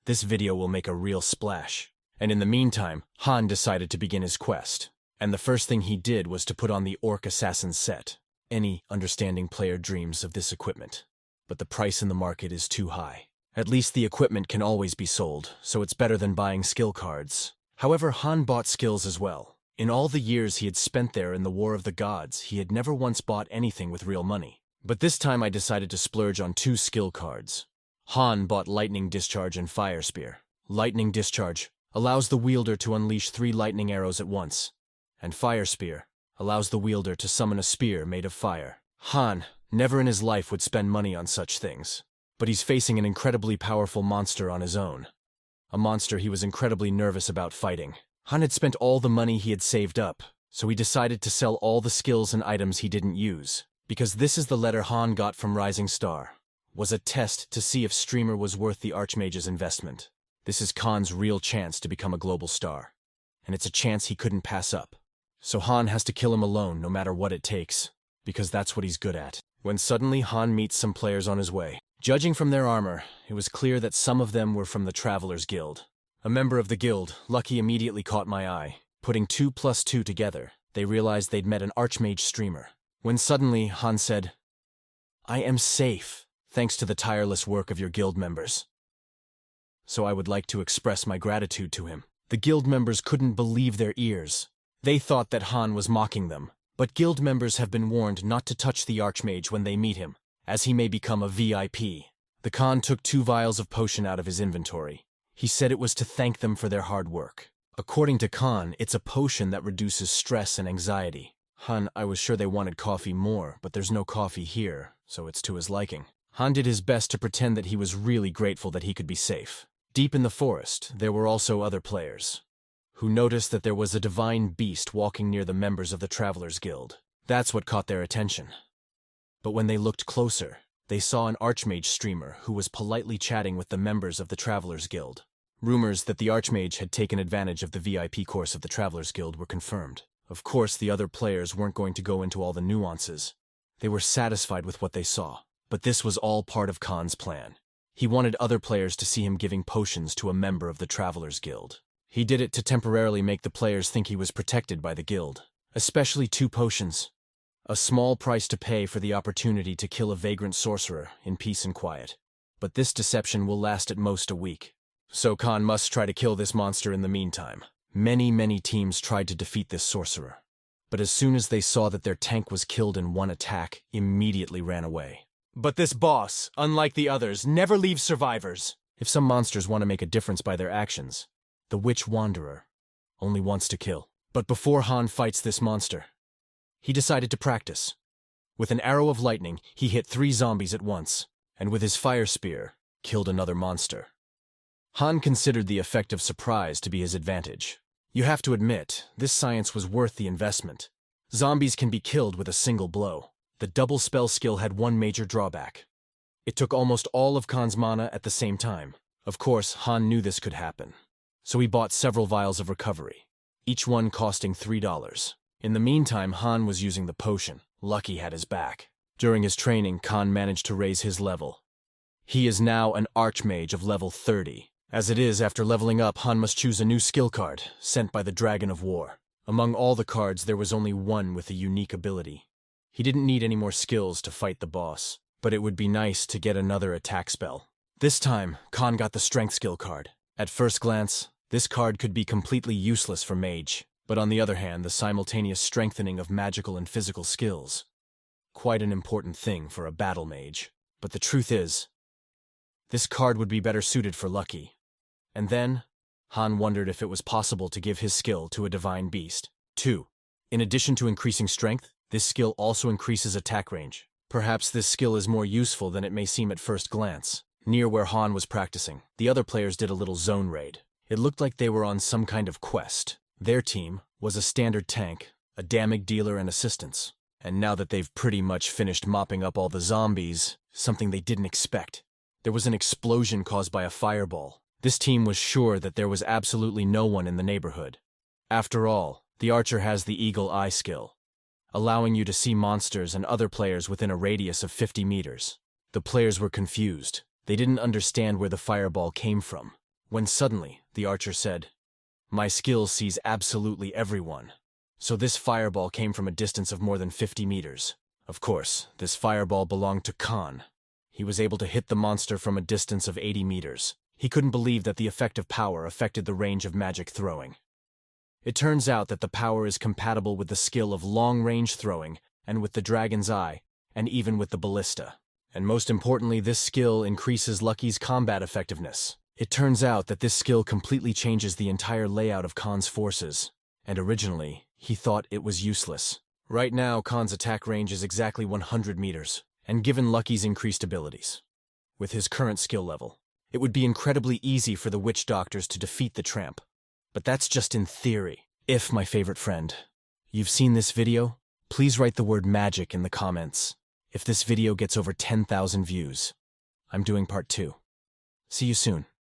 this video will make a real splash. And in the meantime, Han decided to begin his quest. And the first thing he did was to put on the Orc Assassin set. Any understanding player dreams of this equipment. But the price in the market is too high. At least the equipment can always be sold, so it's better than buying skill cards. However, Han bought skills as well. In all the years he had spent there in the War of the Gods, he had never once bought anything with real money. But this time I decided to splurge on 2 skill cards. Han bought Lightning Discharge and Fire Spear. Lightning Discharge allows the wielder to unleash 3 lightning arrows at once, and Fire Spear allows the wielder to summon a spear made of fire. Han never in his life would spend money on such things, but he's facing an incredibly powerful monster on his own. A monster he was incredibly nervous about fighting. Han had spent all the money he had saved up, so he decided to sell all the skills and items he didn't use. Because this is the letter Han got from Rising Star. Was a test to see if Streamer was worth the Archmage's investment. This is Khan's real chance to become a global star. And it's a chance he couldn't pass up. So Han has to kill him alone no matter what it takes, because that's what he's good at. When suddenly Han meets some players on his way. Judging from their armor, it was clear that some of them were from the Travelers Guild. A member of the guild, Lucky, immediately caught my eye. Putting 2 plus 2 together, they realized they'd met an Archmage Streamer. When suddenly Han said, "I am safe, thanks to the tireless work of your guild members. So I would like to express my gratitude to him." The guild members couldn't believe their ears. They thought that Han was mocking them, but guild members have been warned not to touch the Archmage when they meet him, as he may become a VIP. The Khan took 2 vials of potion out of his inventory. He said it was to thank them for their hard work. According to Khan, it's a potion that reduces stress and anxiety. Han, I was sure they wanted coffee more, but there's no coffee here, so it's to his liking. Han did his best to pretend that he was really grateful that he could be safe. Deep in the forest, there were also other players, who noticed that there was a divine beast walking near the members of the Travelers Guild. That's what caught their attention. But when they looked closer, they saw an Archmage Streamer who was politely chatting with the members of the Travelers Guild. Rumors that the Archmage had taken advantage of the VIP course of the Travelers Guild were confirmed. Of course, the other players weren't going to go into all the nuances. They were satisfied with what they saw. But this was all part of Khan's plan. He wanted other players to see him giving potions to a member of the Travelers Guild. He did it to temporarily make the players think he was protected by the guild. Especially 2 potions. A small price to pay for the opportunity to kill a vagrant sorcerer in peace and quiet. But this deception will last at most a week. So Khan must try to kill this monster in the meantime. Many teams tried to defeat this sorcerer. But as soon as they saw that their tank was killed in one attack, immediately ran away. But this boss, unlike the others, never leaves survivors. If some monsters want to make a difference by their actions, the Witch Wanderer only wants to kill. But before Han fights this monster, he decided to practice. With an arrow of lightning, he hit 3 zombies at once, and with his fire spear, killed another monster. Han considered the effect of surprise to be his advantage. You have to admit, this science was worth the investment. Zombies can be killed with a single blow. The double spell skill had one major drawback. It took almost all of Khan's mana at the same time. Of course, Han knew this could happen. So he bought several vials of recovery, each one costing $3. In the meantime, Han was using the potion. Lucky had his back. During his training, Khan managed to raise his level. He is now an Archmage of level 30. As it is, after leveling up, Han must choose a new skill card, sent by the Dragon of War. Among all the cards, there was only one with a unique ability. He didn't need any more skills to fight the boss, but it would be nice to get another attack spell. This time, Khan got the Strength skill card. At first glance, this card could be completely useless for Mage, but on the other hand, the simultaneous strengthening of magical and physical skills. Quite an important thing for a battle mage. But the truth is, this card would be better suited for Lucky. And then, Han wondered if it was possible to give his skill to a divine beast. 2. In addition to increasing strength, this skill also increases attack range. Perhaps this skill is more useful than it may seem at first glance. Near where Han was practicing, the other players did a little zone raid. It looked like they were on some kind of quest. Their team was a standard tank, a damage dealer and assistants. And now that they've pretty much finished mopping up all the zombies, something they didn't expect. There was an explosion caused by a fireball. This team was sure that there was absolutely no one in the neighborhood. After all, the archer has the eagle eye skill, allowing you to see monsters and other players within a radius of 50 meters. The players were confused. They didn't understand where the fireball came from. When suddenly, the archer said, "My skill sees absolutely everyone." So this fireball came from a distance of more than 50 meters. Of course, this fireball belonged to Khan. He was able to hit the monster from a distance of 80 meters. He couldn't believe that the effect of power affected the range of magic throwing. It turns out that the power is compatible with the skill of long-range throwing, and with the Dragon's Eye, and even with the Ballista. And most importantly, this skill increases Lucky's combat effectiveness. It turns out that this skill completely changes the entire layout of Khan's forces, and originally, he thought it was useless. Right now, Khan's attack range is exactly 100 meters, and given Lucky's increased abilities, with his current skill level, it would be incredibly easy for the witch doctors to defeat the tramp. But that's just in theory. If, my favorite friend, you've seen this video, please write the word magic in the comments. If this video gets over 10,000 views, I'm doing part 2. See you soon.